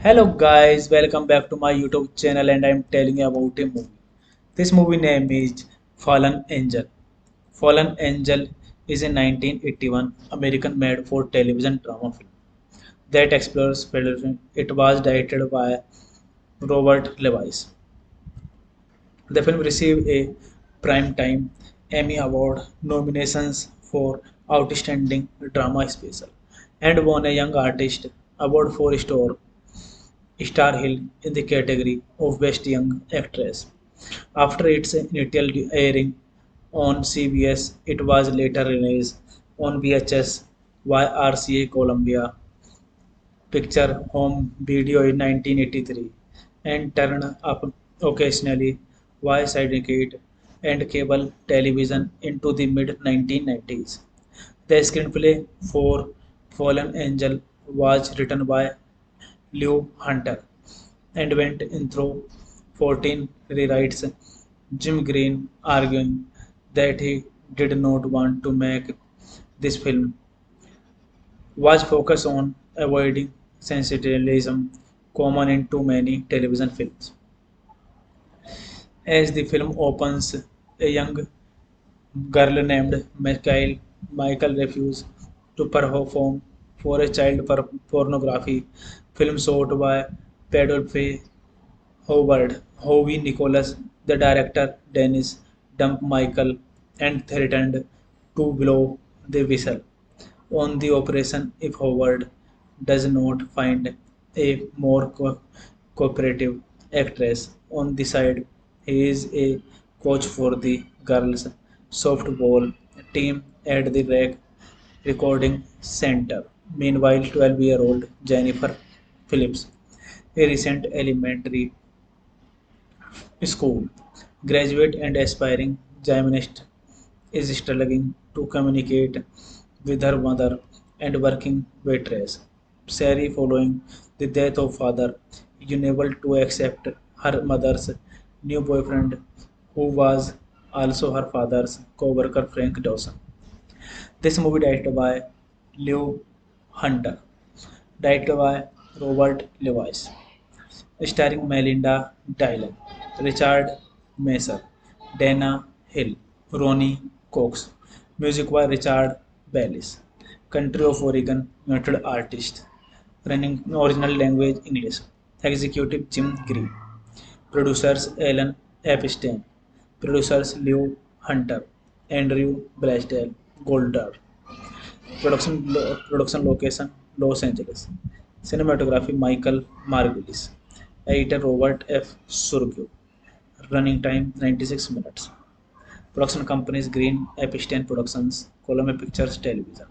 Hello guys, welcome back to my YouTube channel and I'm telling you about a movie. This movie name is Fallen Angel. Fallen Angel is a 1981 American made for television drama film that explores federalism. It was directed by Robert Lewis. The film received a Primetime Emmy Award nominations for Outstanding Drama Special and won a Young Artist Award for Star Hill in the category of Best Young Actress. After its initial airing on CBS, it was later released on VHS by RCA Columbia Picture Home Video in 1983 and turned up occasionally by syndicate and cable television into the mid 1990s. The screenplay for Fallen Angel was written by Lew Hunter and went in through 14 rewrites. Jim Green arguing that he did not want to make this film was focused on avoiding sensationalism common in too many television films. As the film opens, a young girl named Michael refuses to perform for a child pornography film shot by Pedro Howard, Howie Nicholas, the director Dennis dumped Michael and threatened to blow the whistle on the operation if Howard does not find a more cooperative actress on the side. He is a coach for the girls' softball team at the recording center. Meanwhile, 12-year-old Jennifer Phillips, a recent elementary school graduate and aspiring gymnast, is struggling to communicate with her mother and working waitress. Sari, following the death of father, is unable to accept her mother's new boyfriend, who was also her father's co-worker Frank Dawson. This movie directed by Lew Hunter, directed by Robert Lewis, starring Melinda Dillon, Richard Mason, Dana Hill, Ronnie Cox. Music by Richard Bellis. Country of Oregon, United Artists. Running original language English. Executive Jim Green. Producers Alan Epstein. Producers Leo Hunter, Andrew Blaisdell, Goldar. Production location Los Angeles. Cinematography Michael Margulies. Editor Robert F. Surgeau. Running time 96 minutes. Production companies Green Epstein Productions, Columbia Pictures Television.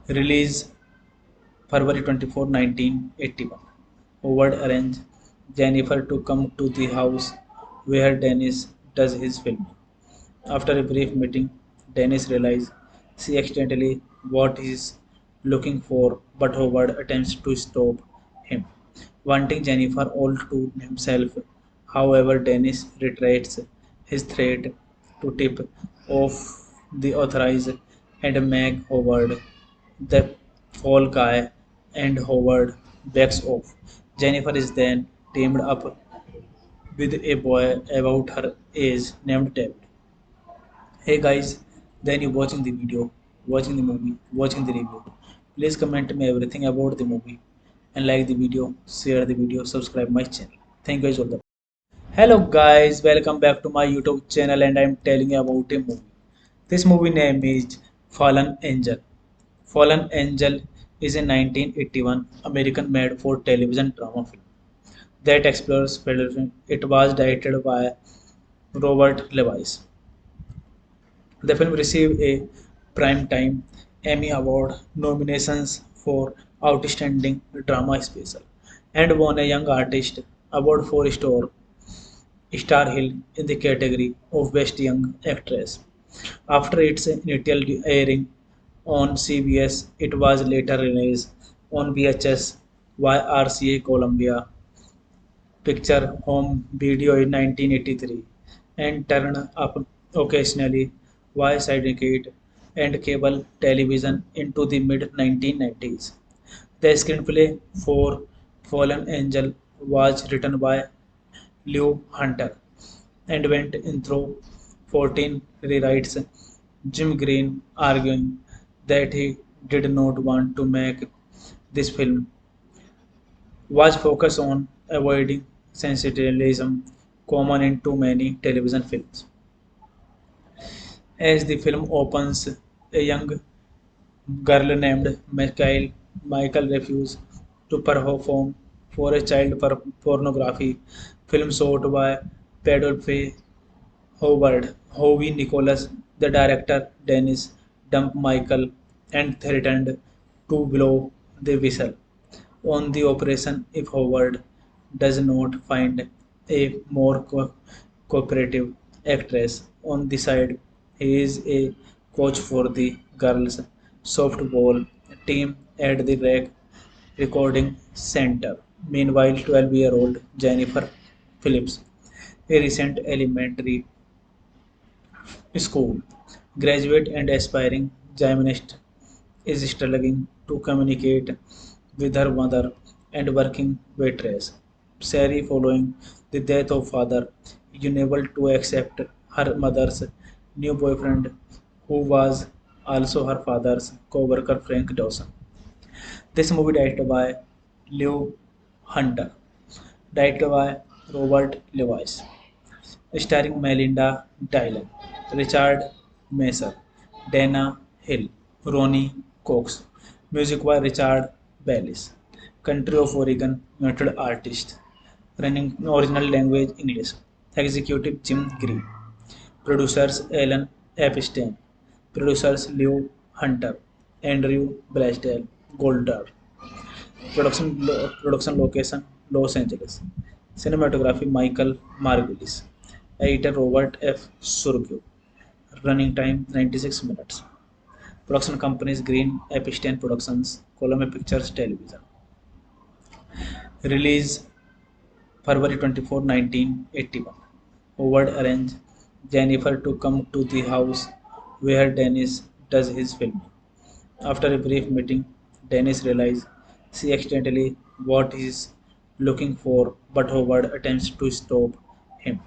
Release February 24, 1981. Howard arranged Jennifer to come to the house where Dennis does his filming. After a brief meeting, Dennis realizes she accidentally what he's looking for, but Howard attempts to stop him, wanting Jennifer all to himself. However, Dennis reiterates his threat to tip off the authorities and make Howard the fall guy, and Howard backs off. Jennifer is then teamed up with a boy about her age named David. Hey guys, then you watching the video, watching the movie, watching the review. Please comment me everything about the movie and like the video, share the video, subscribe my channel. Thank you guys all. Hello guys, welcome back to my YouTube channel and I'm telling you about a movie. This movie name is Fallen Angel. Fallen Angel is a 1981 American made for television drama film that explores federalism. It was directed by Robert Lewis. The film received a Primetime Emmy Award nominations for Outstanding Drama Special and won a Young Artist Award for Star Hill in the category of Best Young Actress. After its initial airing on CBS, it was later released on VHS by RCA Columbia Picture Home Video in 1983 and turned up occasionally via syndicate and cable television into the mid 1990s. The screenplay for Fallen Angel was written by Lew Hunter and went in through 14 rewrites. Jim Green arguing that he did not want to make this film was focused on avoiding sensationalism common in too many television films. As the film opens, a young girl named Michael refuses to perform for a child pornography film shot by Pedophy Howard. Howie Nicholas, the director Dennis, dumped Michael and threatened to blow the whistle on the operation if Howard does not find a more cooperative actress on the side. He is a coach for the girls' softball team at the recording center. Meanwhile, 12-year-old Jennifer Phillips, a recent elementary school graduate and aspiring gymnast, is struggling to communicate with her mother and working waitress. Sari, following the death of father, is unable to accept her mother's new boyfriend, who was also her father's co-worker Frank Dawson. This movie directed by Lew Hunter, directed by Robert Lewis, starring Melinda Dillon, Richard Messer, Dana Hill, Ronnie Cox, music by Richard Bellis, country of Oregon, United Artists, running original language English, executive Jim Green, producers Alan Epstein, producers Lew Hunter, Andrew Blaisdell, Goldar, production location Los Angeles, cinematography Michael Margulies, editor Robert F. Surgeau, running time 96 minutes. Production companies Green Epstein Productions, Columbia Pictures Television. Release February 24, 1981. Howard arranged Jennifer to come to the house where Dennis does his filming. After a brief meeting, Dennis realizes she accidentally what he's looking for, but Howard attempts to stop him,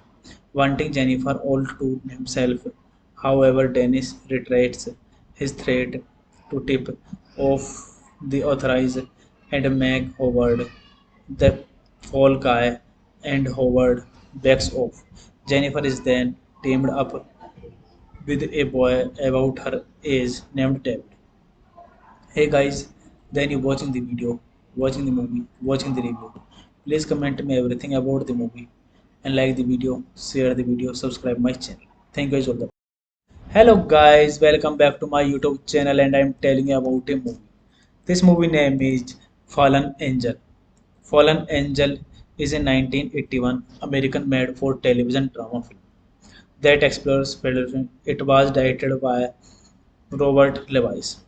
wanting Jennifer all to himself. However, Dennis reiterates his threat to tip off the authorities and make Howard the fall guy, and Howard backs off. Jennifer is then teamed up with a boy about her age named David. Hey guys, then you watching the video, watching the movie, watching the review. Please comment me everything about the movie and like the video, share the video, subscribe my channel. Thank you guys all. Hello guys, welcome back to my YouTube channel and I'm telling you about a movie. This movie name is Fallen Angel. Fallen Angel is a 1981 American made for television drama film that explores federation. It was directed by Robert Lewis.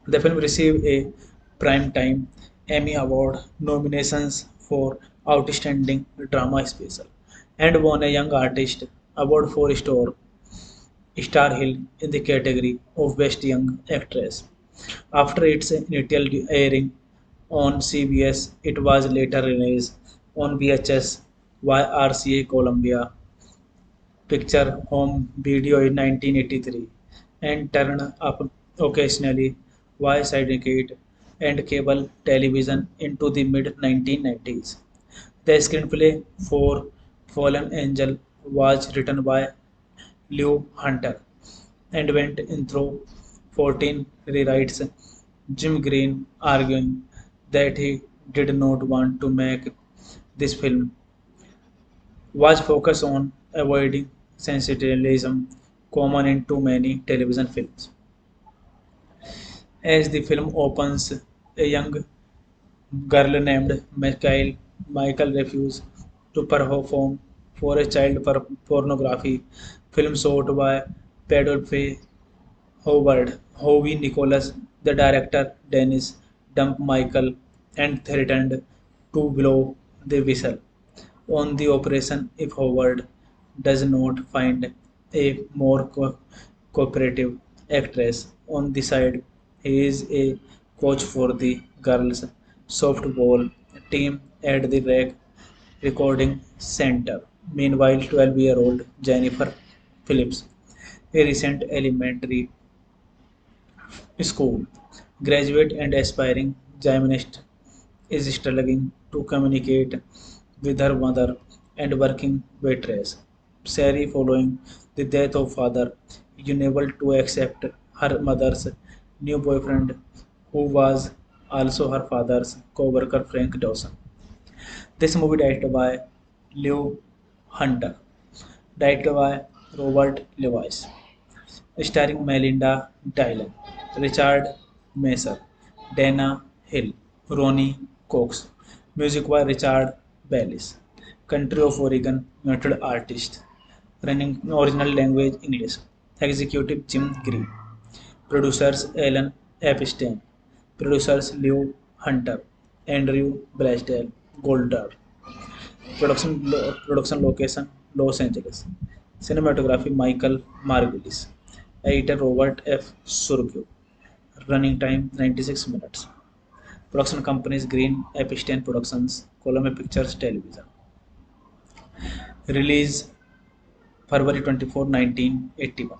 The film received a Primetime Emmy Award nominations for Outstanding Drama Special and won a Young Artist Award for Star Hill in the category of Best Young Actress. After its initial airing on CBS, it was later released on VHS by RCA Columbia Picture Home Video in 1983 and turned up occasionally via syndicate and cable television into the mid 1990s. The screenplay for Fallen Angel was written by Lew Hunter and went in through 14 rewrites. Jim Green arguing that he did not want to make this film was focused on avoiding sensationalism common in too many television films. As the film opens, a young girl named Michael refuses to perform for a child pornography film shot by Pedro Howard. Howie Nicholas, the director Dennis, dumped Michael and threatened to blow the whistle on the operation if Howard does not find a more cooperative actress on the side. He is a coach for the girls' softball team at the recording center. Meanwhile, 12-year-old Jennifer Phillips, a recent elementary school graduate and aspiring gymnast, is struggling to communicate with her mother and working waitress. Sari, following the death of father, is unable to accept her mother's new boyfriend, who was also her father's co-worker Frank Dawson. This movie directed by Lew Hunter, directed by Robert Lewis, starring Melinda Dillon, Richard Messer, Dana Hill, Ronnie Cox, music by Richard Bellis, country of Oregon, noted artist, running original language English, executive Jim Green, producers Alan Epstein, producers Lew Hunter, Andrew Blaisdell, Goldar, production location Los Angeles, cinematography Michael Margulies, editor Robert F. Surgeau, running time 96 minutes. Production companies Green Epstein Productions, Columbia Pictures Television. Release February 24, 1981.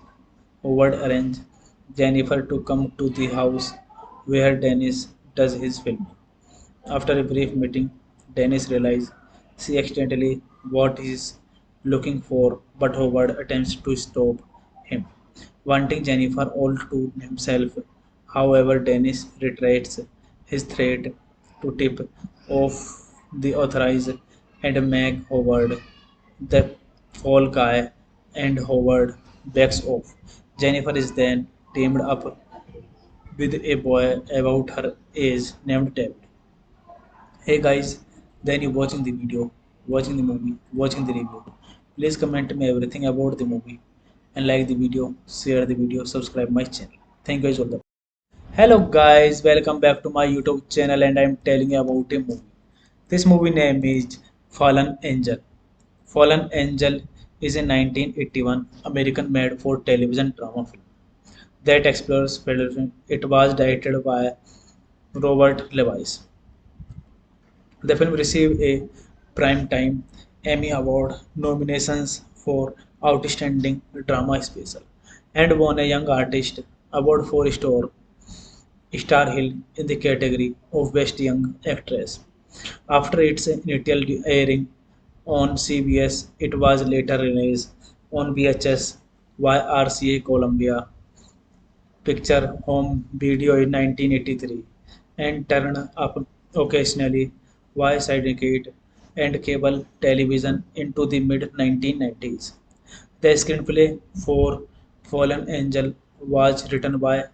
Howard arranged Jennifer to come to the house where Dennis does his filming. After a brief meeting, Dennis realizes she accidentally what he's looking for, but Howard attempts to stop him, wanting Jennifer all to himself. However, Dennis reiterates his threat to tip off the authorities and make Howard the fall guy, and Howard backs off. Jennifer is then teamed up with a boy about her age named David. Hey guys, then you watching the video, watching the movie, watching the review. Please comment me everything about the movie and like the video, share the video, subscribe my channel. Thank you guys all. Hello guys, welcome back to my YouTube channel and I'm telling you about a movie. This movie name is Fallen Angel. Fallen Angel is a 1981 American made for television drama film that explores federation. It was directed by Robert Lewis. The film received a Primetime Emmy Award nominations for Outstanding Drama Special and won a Young Artist Award for Star Hill in the category of Best Young Actress. After its initial airing on CBS. It was later released on VHS by RCA Columbia Picture Home Video in 1983 and turned up occasionally via syndicate and cable television into the mid 1990s. The screenplay for Fallen Angel was written by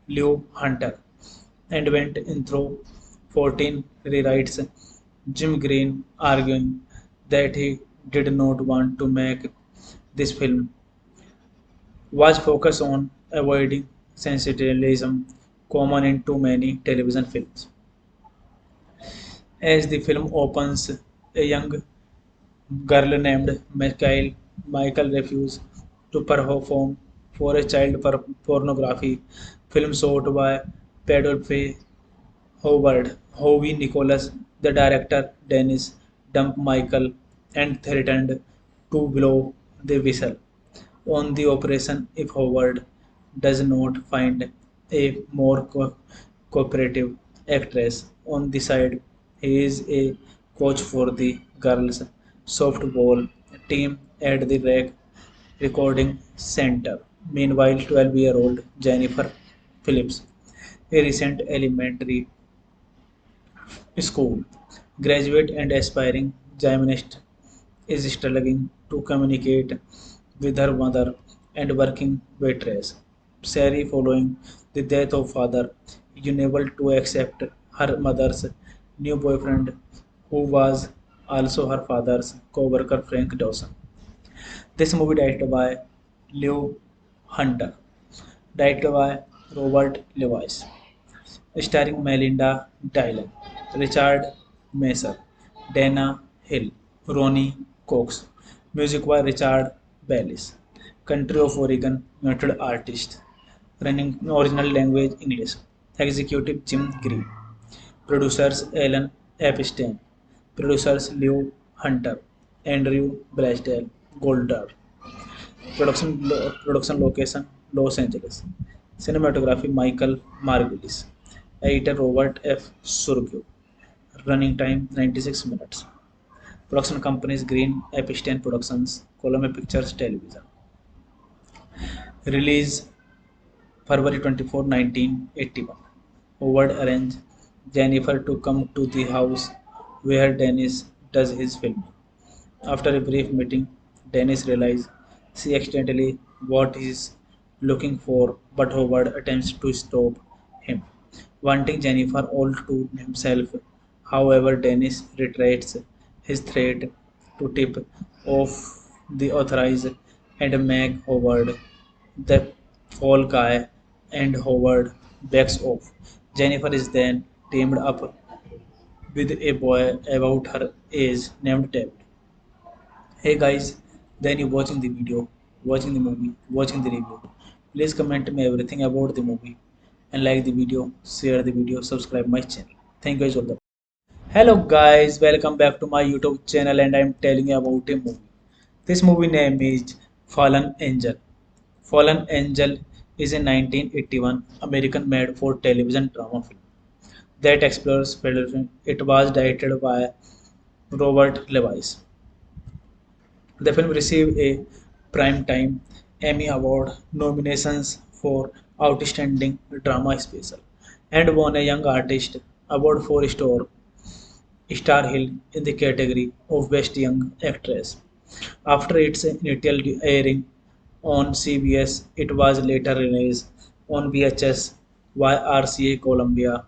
Lew Hunter and went in through 14 rewrites. Jim Green arguing that he did not want to make this film was focused on avoiding sensationalism common in too many television films. As the film opens, a young girl named Michael refuses to perform for a child pornography film shot by Pedophy Howard. Howie Nicholas, the director, Dennis, dumped Michael and threatened to blow the whistle on the operation if Howard does not find a more cooperative actress on the side. He is a coach for the girls' softball team at the recording center. Meanwhile, 12-year-old Jennifer Phillips, a recent elementary school graduate and aspiring gymnast, is struggling to communicate with her mother and working waitress. Sari, following the death of father, is unable to accept her mother's new boyfriend, who was also her father's co-worker Frank Dawson. This movie directed by Lew Hunter, directed by Robert Lewis, starring Melinda Dillon, Richard Messer, Dana Hill, Ronnie Cox. Music by Richard Bellis. Country of Oregon, United Artists. Running original language English. Executive Jim Green. Producers Alan Epstein. Producers Lew Hunter. Andrew Blaisdell Goldar. Production location Los Angeles. Cinematography Michael Margulies. Editor Robert F. Surgeau. Running time 96 minutes. Production companies Green Epstein Productions, Columbia Pictures Television. Release February 24, 1981. Howard arranged Jennifer to come to the house where Dennis does his filming. After a brief meeting, Dennis realizes she accidentally what he's looking for, but Howard attempts to stop him, wanting Jennifer all to himself. However, Dennis reiterates his threat to tip off the authorities and make Howard the fall guy, and Howard backs off. Jennifer is then teamed up with a boy about her age named David. Hey guys, then you watching the video, watching the movie, watching the review. Please comment me everything about the movie and like the video, share the video, subscribe my channel. Thank you guys all. Hello guys, welcome back to my YouTube channel and I'm telling you about a movie. This movie name is Fallen Angel. Fallen Angel is a 1981 American made for television drama film that explores federalism. It was directed by Robert Lewis. The film received a Primetime Emmy Award nominations for Outstanding Drama Special and won a Young Artist Award for Star Hill in the category of Best Young Actress. After its initial airing on CBS, it was later released on VHS by RCA Columbia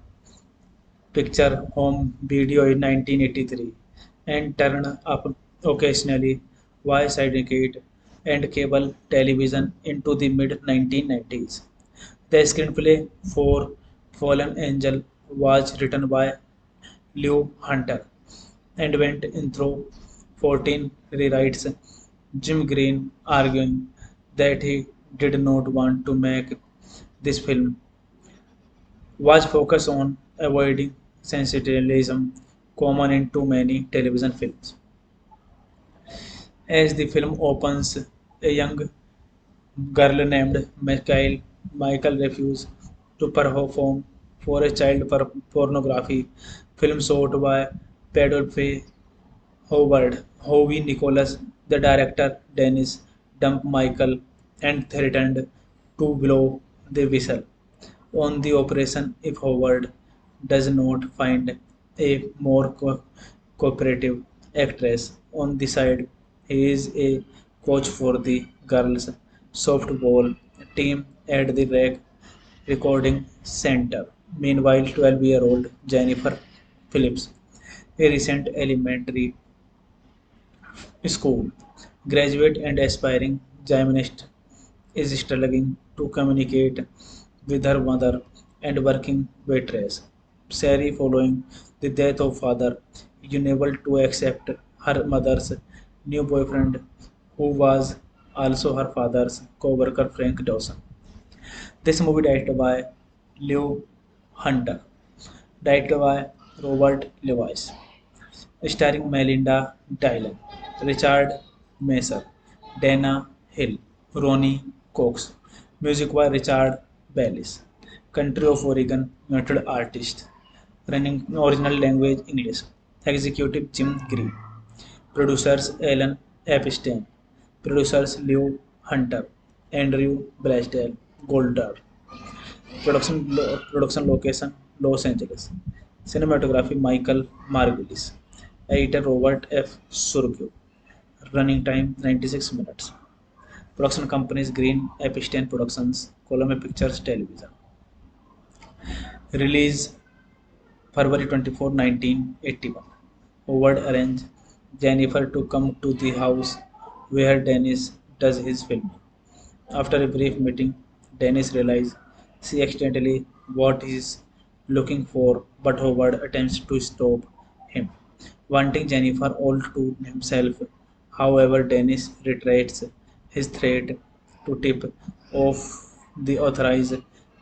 Picture Home Video in 1983 and turned up occasionally via syndicate and cable television into the mid 1990s. The screenplay for Fallen Angel was written by Lew Hunter and went in through 14 rewrites. Jim Green arguing that he did not want to make this film was focused on avoiding sensationalism common in too many television films. As the film opens, a young girl named Michael refuses to perform for a child pornography film shot by Pedophy Howard, Howie Nicholas, the director Dennis dumped Michael and threatened to blow the whistle on the operation if Howard does not find a more cooperative actress on the side. He is a coach for the girls softball team at the recording center. Meanwhile, 12-year-old Jennifer Phillips, a recent elementary school graduate and aspiring gymnast, is struggling to communicate with her mother and working waitress. Sari, following the death of father, is unable to accept her mother's new boyfriend, who was also her father's co-worker Frank Dawson. This movie directed by Lew Hunter, directed by Robert Lewis, starring Melinda Dillon, Richard Messer, Dana Hill, Ronnie Cox. Music by Richard Bellis. Country of Oregon, United Artists. Running original language English. Executive Jim Green. Producers Alan Epstein. Producers Lew Hunter, Andrew Blaisdell, Goldar. Production location Los Angeles. Cinematography Michael Margulies. Editor Robert F. Surgeau. Running time 96 minutes. Production companies Green Epstein Productions, Columbia Pictures Television. Release February 24, 1981. Howard arranged Jennifer to come to the house where Dennis does his filming. After a brief meeting, Dennis realizes she accidentally what he's looking for, but Howard attempts to stop him, wanting Jennifer all to himself. However, Dennis reiterates his threat to tip off the authorities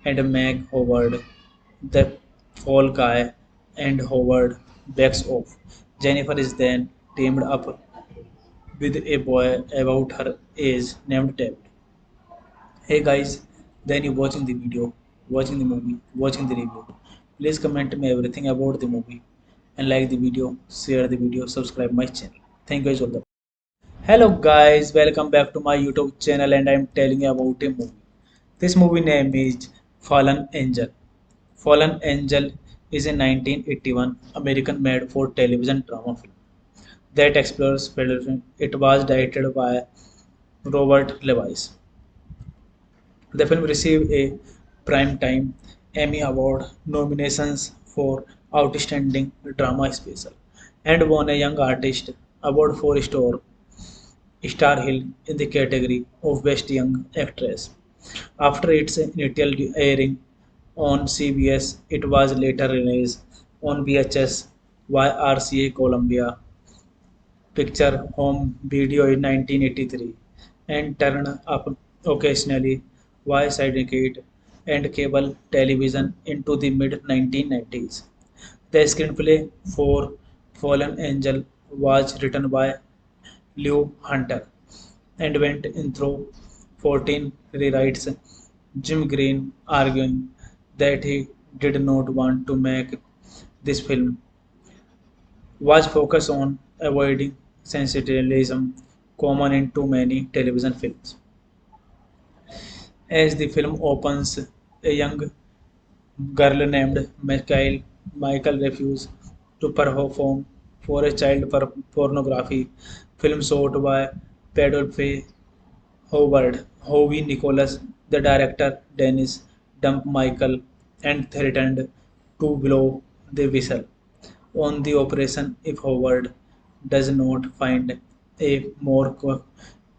and make Howard the fall guy, and Howard backs off. Jennifer is then teamed up with a boy about her age named David. Hey guys, then you watching the video, watching the movie, watching the review. Please comment me everything about the movie and like the video, share the video, subscribe my channel. Thank you guys all. Hello guys, welcome back to my YouTube channel and I'm telling you about a movie. This movie name is Fallen Angel. Fallen Angel is a 1981 American made for television drama film that explores federalism. It was directed by Robert Lewis. The film received a Primetime Emmy Award nominations for Outstanding Drama Special and won a Young Artist Award for Star Hill in the category of Best Young Actress. After its initial airing on CBS, it was later released on VHS by RCA Columbia Picture Home Video in 1983 and turned up occasionally via syndicate and cable television into the mid 1990s. The screenplay for Fallen Angel was written by Lew Hunter and went in through 14 rewrites. Jim Green arguing that he did not want to make this film was focused on avoiding sensationalism common in too many television films. As the film opens, a young girl named Michael refuses to perform for a child pornography film shot by Pedro Howard. Howie Nicholas, the director Dennis, dumped Michael and threatened to blow the whistle on the operation if Howard does not find a more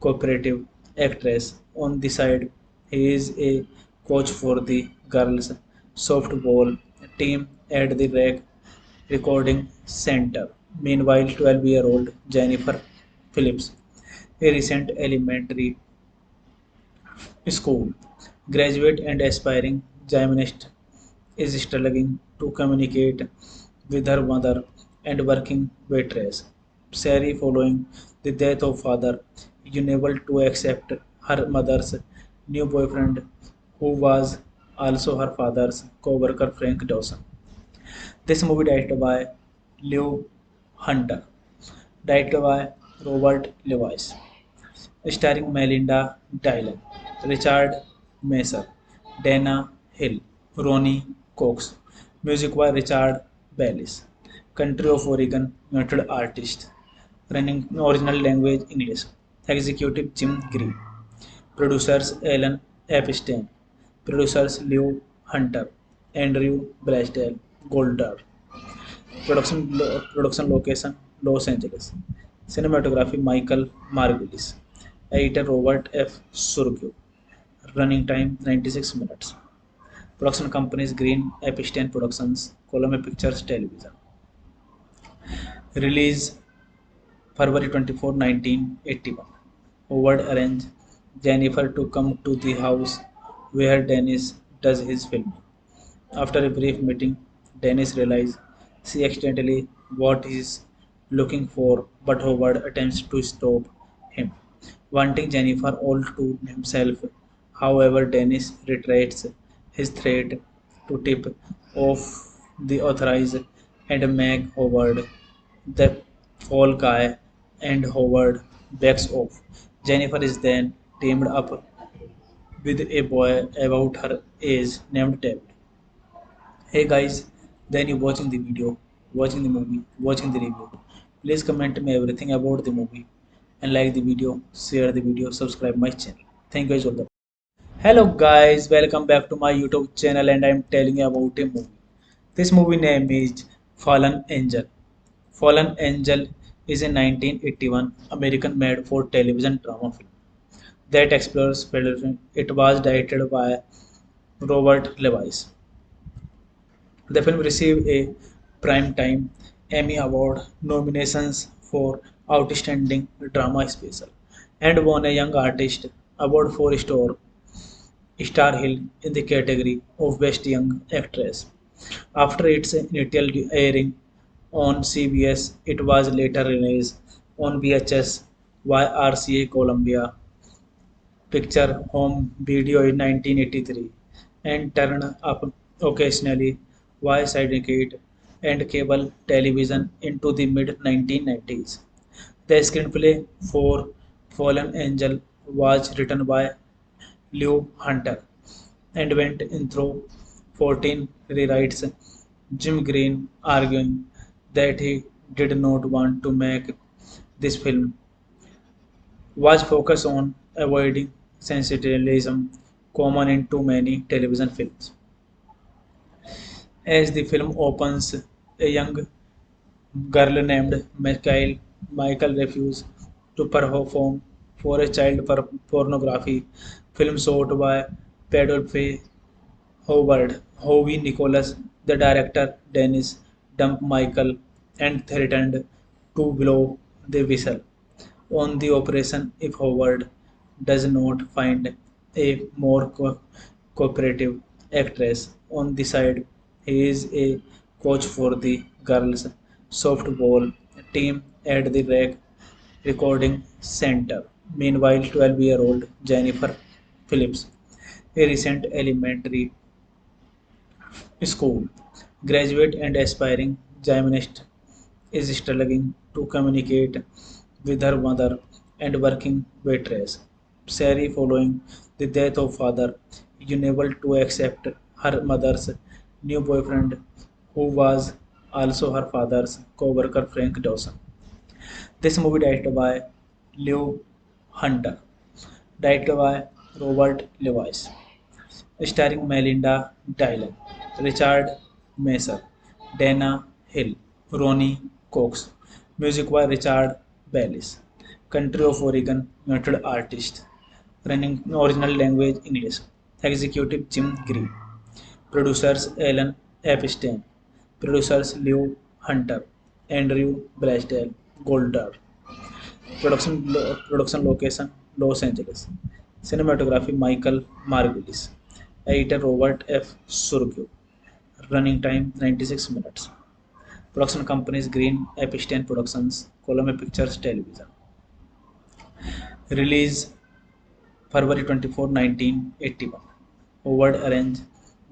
cooperative actress on the side. He is a coach for the girls softball team at the recording center. Meanwhile, 12-year-old Jennifer Phillips, a recent elementary school graduate and aspiring gymnast, is struggling to communicate with her mother and working waitress. Sari, following the death of father, is unable to accept her mother's new boyfriend, who was also her father's co-worker Frank Dawson. This movie directed by Lew Hunter, directed by Robert Lewis, starring Melinda Dillon, Richard Masur, Dana Hill, Ronnie Cox, music by Richard Bellis, country of Oregon, United Artists, running original language English, executive Jim Green, producers Alan Epstein, producers Leo Hunter, Andrew Blaisdell, Goldar, production location Los Angeles, cinematography Michael Margulies, editor Robert F. Surgeau, running time 96 minutes, production companies Green Epstein Productions, Columbia Pictures Television, release February 24, 1981. Howard arranged Jennifer to come to the house where Dennis does his filming. After a brief meeting, Dennis realizes she accidentally what he's looking for, but Howard attempts to stop him, wanting Jennifer all to himself. However, Dennis reiterates his threat to tip off the authorities and make Howard the fall guy, and Howard backs off. Jennifer is then teamed up with a boy about her age named David. Hey guys, then you watching the video, watching the movie, watching the review. Please comment me everything about the movie and like the video, share the video, subscribe my channel. Thank you guys all. Hello guys, welcome back to my YouTube channel and I am telling you about a movie. This movie name is Fallen Angel. Fallen Angel is a 1981 American made for television drama film that explores federalism. It was directed by Robert Lewis. The film received a Primetime Emmy Award nominations for Outstanding Drama Special and won a Young Artist Award for Star Hill in the category of Best Young Actress. After its initial airing on CBS, it was later released on VHS by RCA Columbia Picture Home Video in 1983 and turned up occasionally via syndicate and cable television into the mid 1990s. The screenplay for Fallen Angel was written by Lew Hunter and went in through 14 rewrites. Jim Green arguing that he did not want to make this film was focused on avoiding sensationalism common in too many television films. As the film opens, a young girl named Michael refuses to perform for a child pornography film shot by Pedro Howard. Howie Nicholas, the director Dennis, dumped Michael and threatened to blow the whistle on the operation if Howard does not find a more cooperative actress on the side. He is a coach for the girls' softball team at the recording center. Meanwhile, 12-year-old Jennifer Phillips, a recent elementary school graduate and aspiring gymnast, is struggling to communicate with her mother and working waitress. Sari, following the death of father, is unable to accept her mother's new boyfriend, who was also her father's co-worker Frank Dawson. This movie directed by Lew Hunter, directed by Robert Lewis, starring Melinda Dillon, Richard Masur, Dana Hill, Ronnie Cox, music by Richard Bellis, country of Oregon, United Artists, running original language English, executive Jim Green, producers Alan Epstein, producers Lew Hunter, Andrew Blaisdell, Goldar, production location Los Angeles, cinematography Michael Margulies, editor Robert F. Surgeau, running time 96 minutes, production companies Green Epstein Productions, Columbia Pictures Television, release February 24, 1981. Howard arranged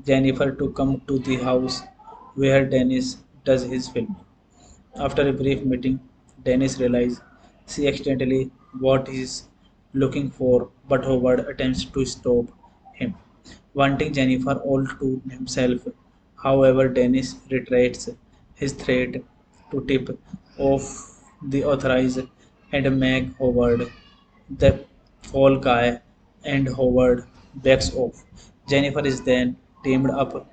Jennifer to come to the house where Dennis does his filming. After a brief meeting, Dennis realizes she accidentally what he's looking for, but Howard attempts to stop him, wanting Jennifer all to himself. However, Dennis reiterates his threat to tip off the authorities and make Howard the fall guy, and Howard backs off. Jennifer is then teamed up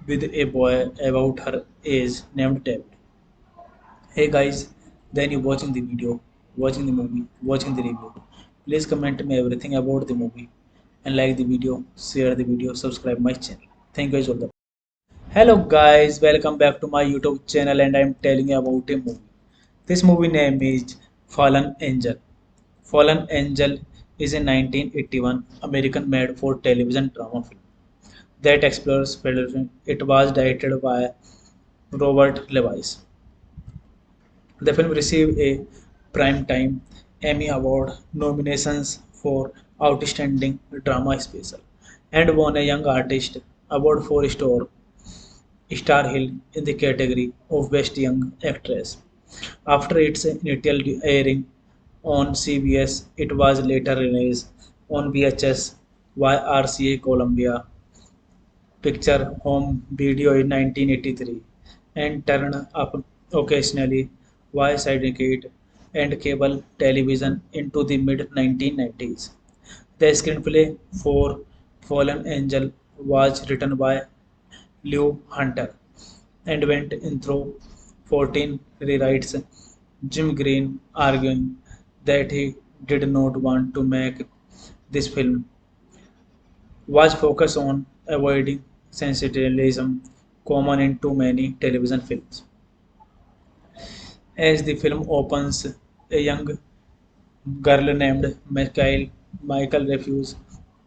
with a boy about her age named David. Hey guys, then you watching the video, watching the movie, watching the review. Please comment me everything about the movie and like the video, share the video, subscribe my channel. Thank you guys all the. Hello guys, welcome back to my YouTube channel and I'm telling you about a movie. This movie name is Fallen Angel. Fallen Angel is a 1981 American made for television drama film that explores federalism. It was directed by Robert Lewis. The film received a Primetime Emmy Award nominations for Outstanding Drama Special and won a Young Artist Award for Star Hill in the category of Best Young Actress. After its initial airing on CBS, it was later released on VHS by RCA Columbia Picture Home Video in 1983 and turned up occasionally via syndicate and cable television into the mid 1990s. The screenplay for Fallen Angel was written by Lew Hunter and went in through 14 rewrites. Jim Green arguing that he did not want to make this film was focused on avoiding sensationalism common in too many television films. As the film opens, a young girl named Michael refuses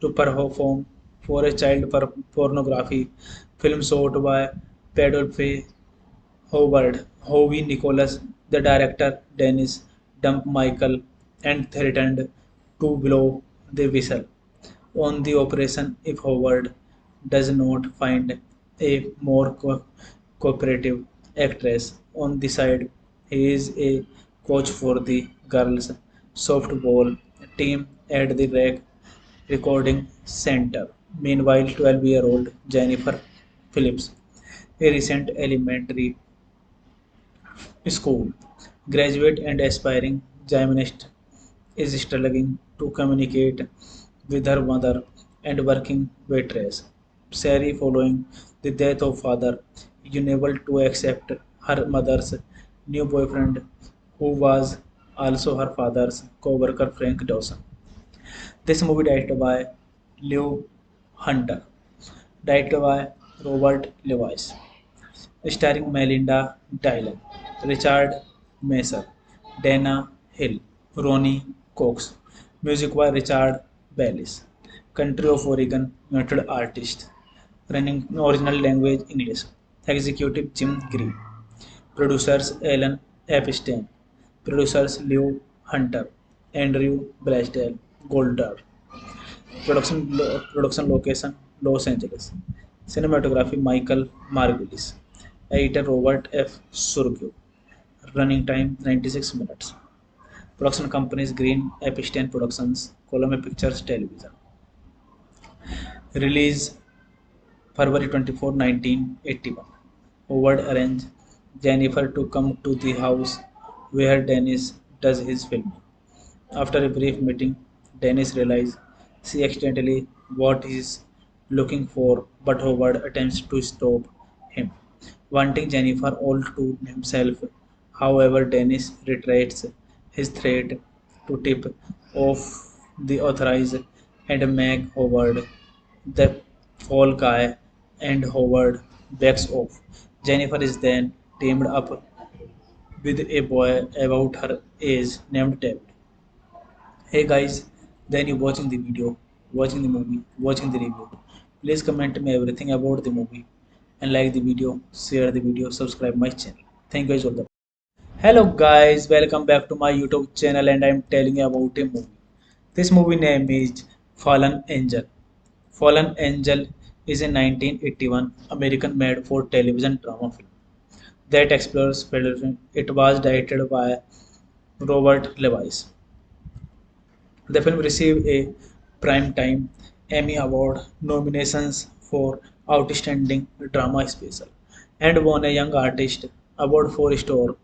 to perform for a child pornography film shot by Pedro Howard. Howie Nicholas, the director Dennis, dumped Michael and threatened to blow the whistle on the operation if Howard does not find a more cooperative actress on the side. He is a coach for the girls' softball team at the recording center. Meanwhile, 12-year-old Jennifer Phillips, a recent elementary school graduate and aspiring gymnast, is struggling to communicate with her mother and working waitress. Sari, following the death of father, is unable to accept her mother's new boyfriend, who was also her father's co-worker Frank Dawson. This movie directed by Lew Hunter, directed by Robert Lewis, starring Melinda Dillon, Richard Mason, Dana Hill, Ronnie Cox, music by Richard Bellis, country of Oregon, United Artists, running original language English, executive Jim Green, producers Alan Epstein, producers Lew Hunter, Andrew Blaisdell, Goldar, production location Los Angeles, cinematography Michael Margulies, editor Robert F. Surgeau, running time 96 minutes. Production companies Green Epstein Productions, Columbia Pictures Television. Release February 24, 1981. Howard arranged Jennifer to come to the house where Dennis does his filming. After a brief meeting, Dennis realizes she accidentally what he's looking for, but Howard attempts to stop him, wanting Jennifer all to himself. However, Dennis reiterates his threat to tip off the authorities and make Howard the fall guy, and Howard backs off. Jennifer is then teamed up with a boy about her age named David. Hey guys, then you watching the video, watching the movie, watching the review. Please comment me everything about the movie and like the video, share the video, subscribe my channel. Thank you guys all the. Hello guys, welcome back to my YouTube channel and I'm telling you about a movie. This movie name is Fallen Angel. Fallen Angel is a 1981 American made for television drama film that explores Federation. It was directed by Robert Lewis. The film received a Primetime Emmy Award nominations for Outstanding Drama Special and won a Young Artist Award for Star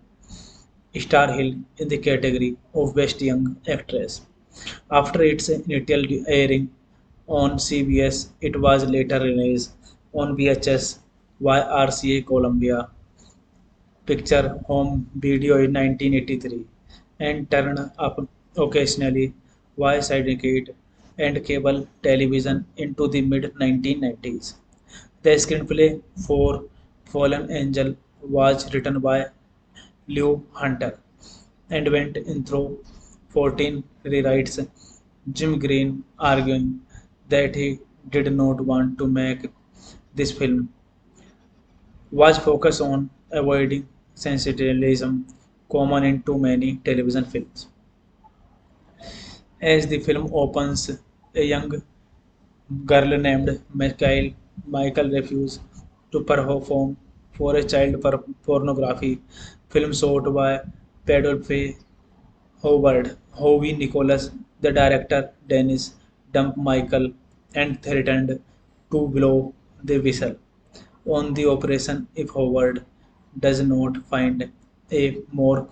Hill in the category of Best Young Actress. After its initial airing on CBS, it was later released on VHS by RCA Columbia Picture Home Video in 1983 and turned up occasionally via syndicate and cable television into the mid 1990s. The screenplay for Fallen Angel was written by Lew Hunter and went in through 14 rewrites. Jim Green arguing that he did not want to make this film was focused on avoiding sensationalism common in too many television films. As the film opens, a young girl named Michael refuses to perform for a child pornography film shot by Pedophy Howard. Howie Nicholas, the director Dennis, dumped Michael and threatened to blow the whistle on the operation if Howard does not find a more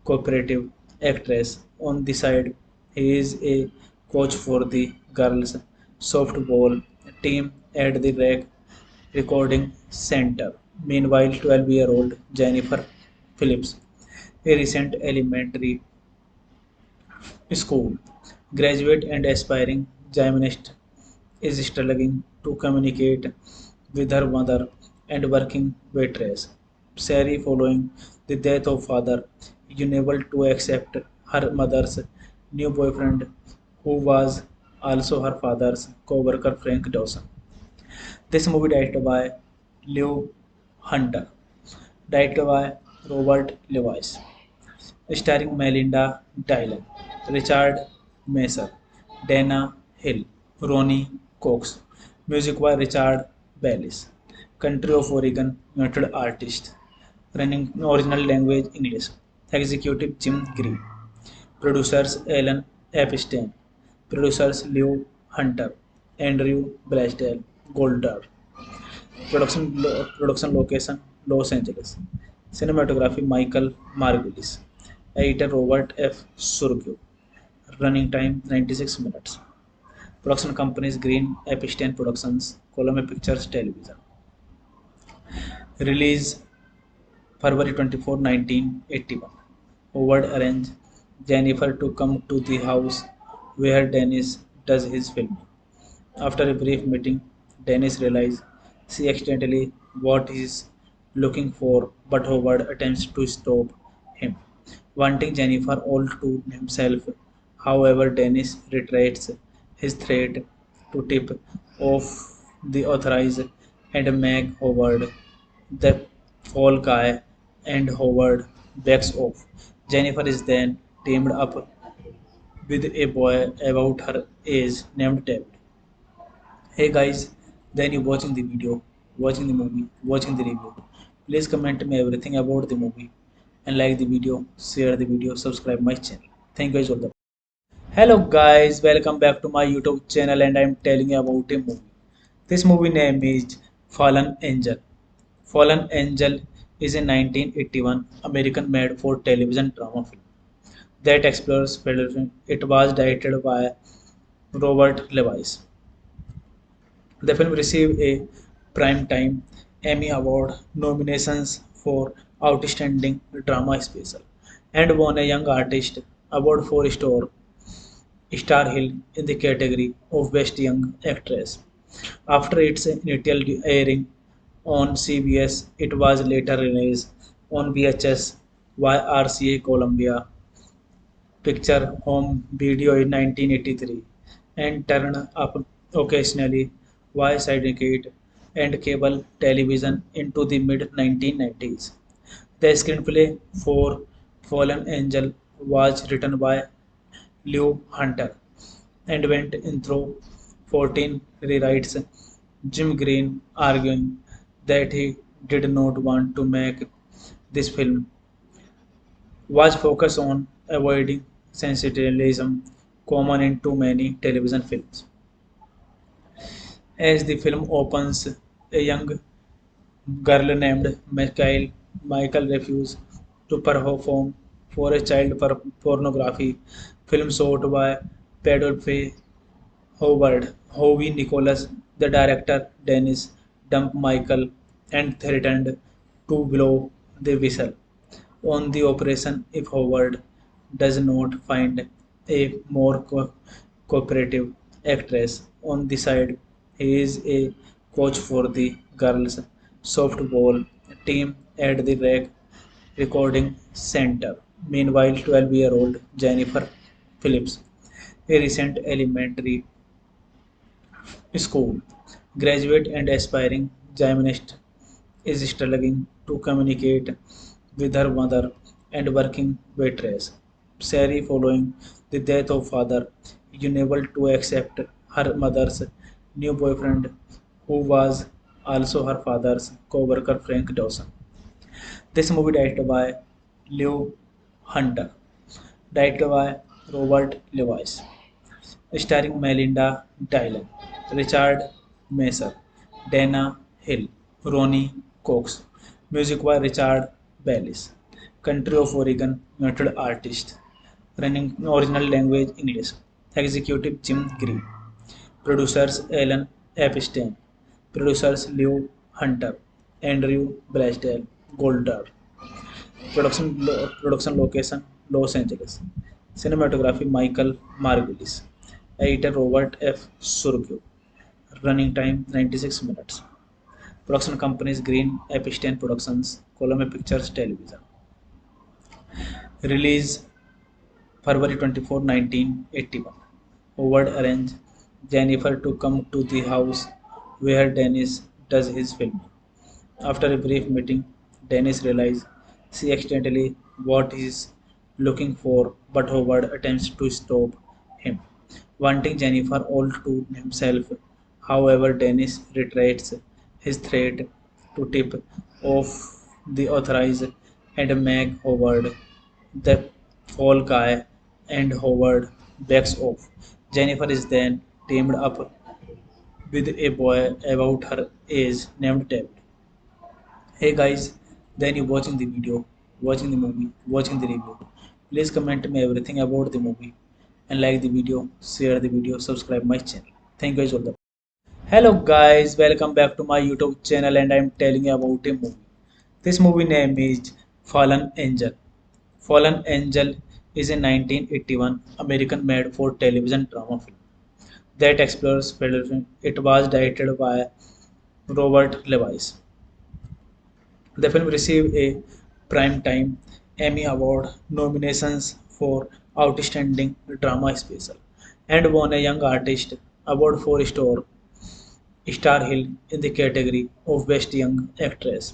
cooperative actress on the side. He is a coach for the girls' softball team at the recording center. Meanwhile, 12-year-old Jennifer Phillips, a recent elementary school graduate and aspiring gymnast, is struggling to communicate with her mother and working waitress. Sari, following the death of father, is unable to accept her mother's new boyfriend, who was also her father's co-worker Frank Dawson. This movie directed by Lew Hunter, directed by Robert Lewis, starring Melinda Dillon, Richard Messer, Dana Hill, Ronnie Cox, music by Richard Bellis, country of Oregon, United Artists, running original language English, executive Jim Green, producers Alan Epstein, producers Lew Hunter, Andrew Blaisdell, Goldar, production location Los Angeles, cinematography Michael Margulies, editor Robert F. Surgeau, running time 96 minutes. Production companies Green Epstein Productions, Columbia Pictures Television. Release February 24, 1981. Howard arranged Jennifer to come to the house where Dennis does his filming. After a brief meeting, Dennis realizes she accidentally what he is looking for, but Howard attempts to stop him, wanting Jennifer all to himself. However, Dennis reiterates his threat to tip off the authorities and make Howard the fall guy, and Howard backs off. Jennifer is then teamed up with a boy about her age named David. Hey guys, then you watching the video, watching the movie, watching the review. Please comment me everything about the movie and like the video, share the video, subscribe my channel. Thank you guys all. Hello guys, welcome back to my YouTube channel and I'm telling you about a movie. This movie name is Fallen Angel. Fallen Angel is a 1981 American made for television drama film that explores Federation. It was directed by Robert Lewis. The film received a Primetime Emmy Award nominations for Outstanding Drama Special and won a Young Artist Award for Star Hill in the category of Best Young Actress. After its initial airing on CBS, it was later released on VHS by RCA Columbia Picture Home Video in 1983 and turned up occasionally via syndicate and cable television into the mid 1990s. The screenplay for Fallen Angel was written by Lew Hunter and went in through 14 rewrites. Jim Green arguing that he did not want to make This film was focused on avoiding sensationalism common in too many television films. As the film opens, a young girl named Michael refuses to perform for a child pornography film shot by Pedro Howard. Howie Nicholas, the director Dennis, dumped Michael and threatened to blow the whistle on the operation if Howard does not find a more cooperative actress on the side. He is a coach for the girls' softball team at the recording center. Meanwhile, 12-year-old Jennifer Phillips, a recent elementary school graduate and aspiring gymnast, is struggling to communicate with her mother and working waitress. Sari, following the death of father, is unable to accept her mother's new boyfriend, who was also her father's co-worker Frank Dawson. This movie directed by Lew Hunter, directed by Robert Lewis, starring Melinda Dillon, Richard Messer, Dana Hill, Ronnie Cox. Music by Richard Bellis. Country of Oregon, United Artists. Running original language English. Executive Jim Green. Producers Alan Epstein. Producers Lew Hunter, Andrew Blaisdell, Goldar. Production location Los Angeles. Cinematography Michael Margulies. Editor Robert F. Surgeau. Running time 96 minutes. Production companies Green Epstein Productions, Columbia Pictures Television. Release February 24, 1981. Howard arranged Jennifer to come to the house where Dennis does his filming. After a brief meeting, Dennis realizes she accidentally what he's looking for, but Howard attempts to stop him, wanting Jennifer all to himself. However, Dennis reiterates his threat to tip off the authorities and make Howard the fall guy, and Howard backs off. Jennifer is then teamed up with a boy about her age named David. Hey guys, then you watching the video, watching the movie, watching the review. Please comment me everything about the movie and like the video, share the video, subscribe my channel. Thank you guys all the. Hello guys, welcome back to my YouTube channel and I'm telling you about a movie. This movie name is Fallen Angel. Fallen Angel is a 1981 American made for television drama film that explores federalism. It was directed by Robert Lewis. The film received a Primetime Emmy Award nominations for Outstanding Drama Special and won a Young Artist Award for Star Hill in the category of Best Young Actress.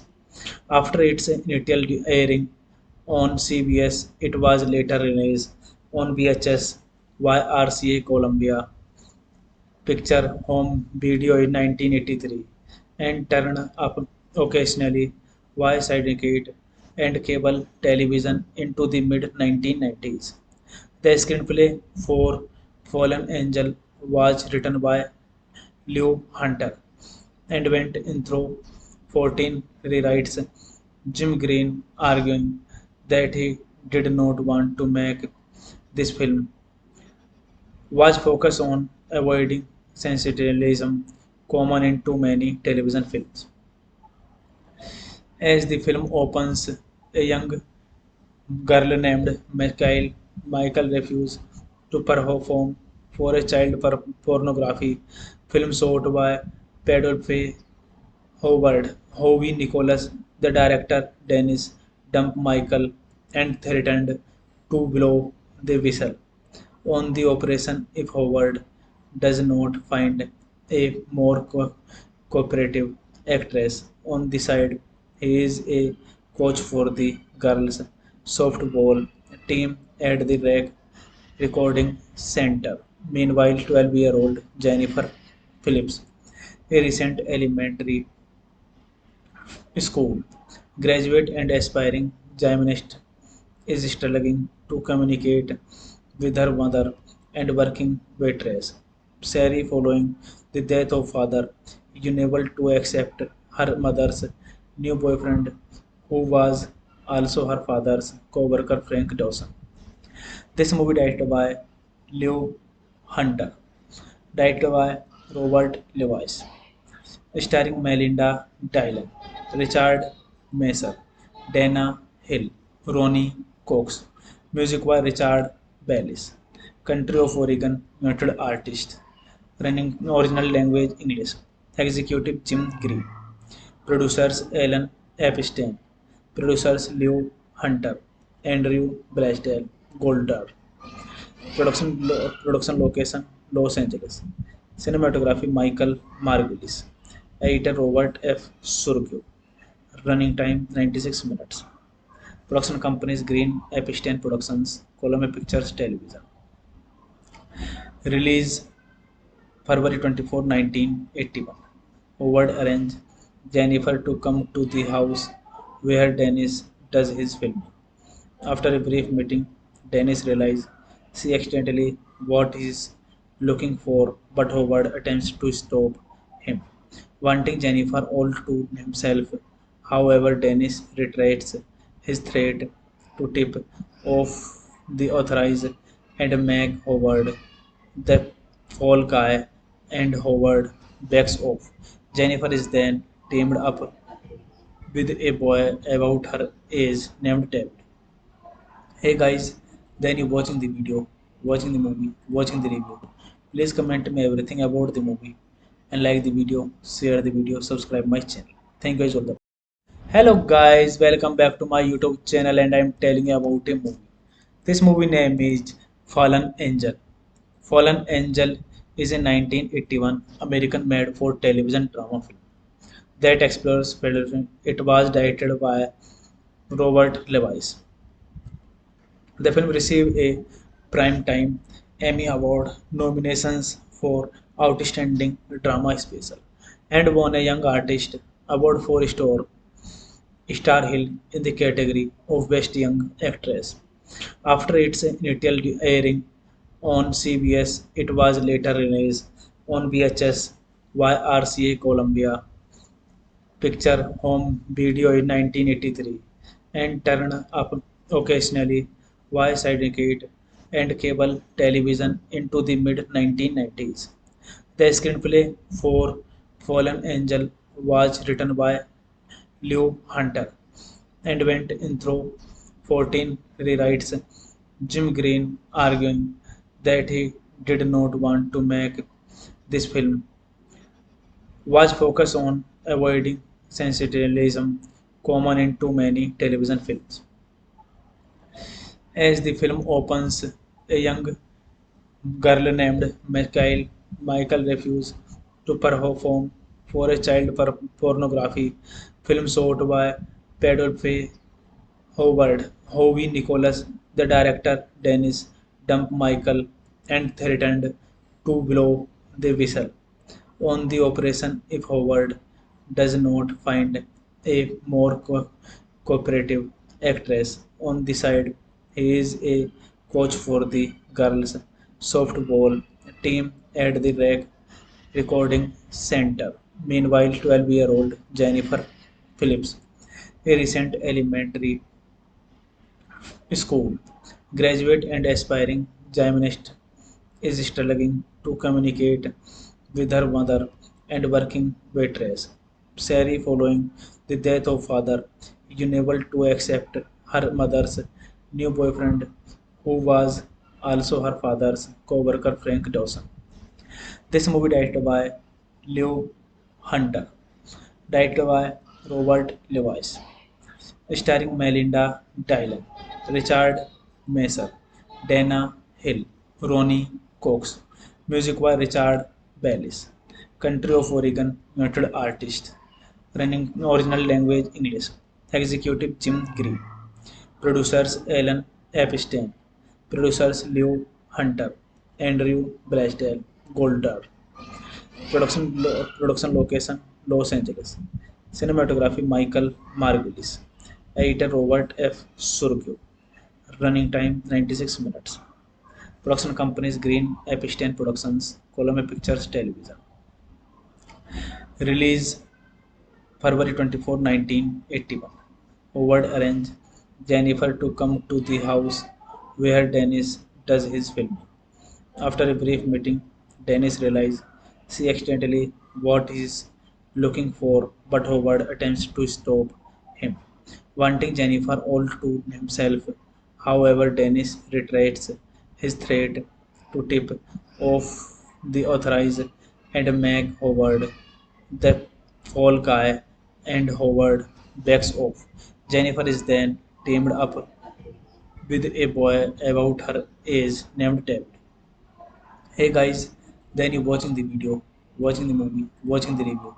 After its initial airing on CBS, it was later released on VHS by RCA Columbia Picture Home Video in 1983 and turned up occasionally via syndicate and cable television into the mid 1990s. The screenplay for Fallen Angel was written by Lew Hunter and went in through 14 rewrites. Jim Green arguing that he did not want to make this film was focused on avoiding sensationalism common in too many television films. As the film opens, a young girl named Michael refuses to perform for a child pornography film shot by Pedro Howard. Howie Nicholas, the director Dennis, dumped Michael and threatened to blow the whistle on the operation if Howard does not find a more cooperative actress on the side. He is a coach for the girls' softball team at the recording center. Meanwhile, 12-year-old Jennifer Phillips, a recent elementary School. Graduate and aspiring gymnast is struggling to communicate with her mother and working waitress. Sari, following the death of father, is unable to accept her mother's new boyfriend, who was also her father's co-worker Frank Dawson. This movie directed by Lew Hunter, directed by Robert Lewis, starring Melinda Dillon, Richard Messer, Dana Hill, Ronnie Cox. Music by Richard Bellis. Country of Oregon, United Artists. Running original language English. Executive Jim Green. Producers Alan Epstein. Producers Lew Hunter, Andrew Blaisdell, Goldar. Production location Los Angeles. Cinematography Michael Margulies. Editor Robert F. Surgeau. Running time 96 minutes. Production companies Green Epstein Productions, Columbia Pictures Television. Release February 24, 1981. Howard arranged Jennifer to come to the house where Dennis does his filming. After a brief meeting, Dennis realizes she accidentally what he's looking for, but Howard attempts to stop him, wanting Jennifer all to himself. However, Dennis reiterates his threat to tip off the authorities and make Howard the fall guy, and Howard backs off. Jennifer is then teamed up with a boy about her age named David. Hey guys, then you watching the video, watching the movie, watching the review. Please comment me everything about the movie and like the video, share the video, subscribe my channel. Thank you guys all. Hello guys, welcome back to my YouTube channel and I'm telling you about a movie. This movie name is Fallen Angel. Fallen Angel is a 1981 American made for television drama film that explores federalism. It was directed by Robert Lewis. The film received a Primetime Emmy Award nominations for Outstanding Drama Special and won a Young Artist Award for Star Hill in the category of Best Young Actress. After its initial airing on CBS, it was later released on VHS by RCA Columbia Picture Home Video in 1983 and turned up occasionally via syndicate and cable television into the mid 1990s. The screenplay for Fallen Angel was written by Lew Hunter and went in through 14 rewrites. Jim Green arguing that he did not want to make this film was focused on avoiding sensationalism common in too many television films. As the film opens, a young girl named Michael refuses to perform for a child pornography film shot by Pedro Howard. Howie Nicholas, the director Dennis, dumped Michael and threatened to blow the whistle on the operation if Howard does not find a more cooperative actress on the side. He is a coach for the girls' softball team at the recording center. Meanwhile, 12-year-old Jennifer Phillips, a recent elementary school graduate and aspiring gymnast, is struggling to communicate with her mother and working waitress. Sari, following the death of father, is unable to accept her mother's new boyfriend, who was also her father's co-worker Frank Dawson. This movie directed by Lew Hunter, directed by Robert Lewis, starring Melinda Dillon, Richard Messer, Dana Hill, Ronnie Cox. Music by Richard Bellis. Country of Oregon, United Artists. Running original language English. Executive Jim Green. Producers Alan Epstein. Producers Lew Hunter, Andrew Blaisdell, Goldar. Production location Los Angeles. Cinematography Michael Margulies. Editor Robert F. Surgeau. Running time 96 minutes. Production companies Green Epstein Productions, Columbia Pictures Television. Release February 24, 1981. Howard arranged Jennifer to come to the house where Dennis does his filming. After a brief meeting, Dennis realizes she accidentally what he's looking for, but Howard attempts to stop him, wanting Jennifer all to himself. However, Dennis reiterates his threat to tip off the authorities and make Howard the fall guy, and Howard backs off. Jennifer is then teamed up with a boy about her age named David. Hey guys, then you watching the video, watching the movie, watching the review.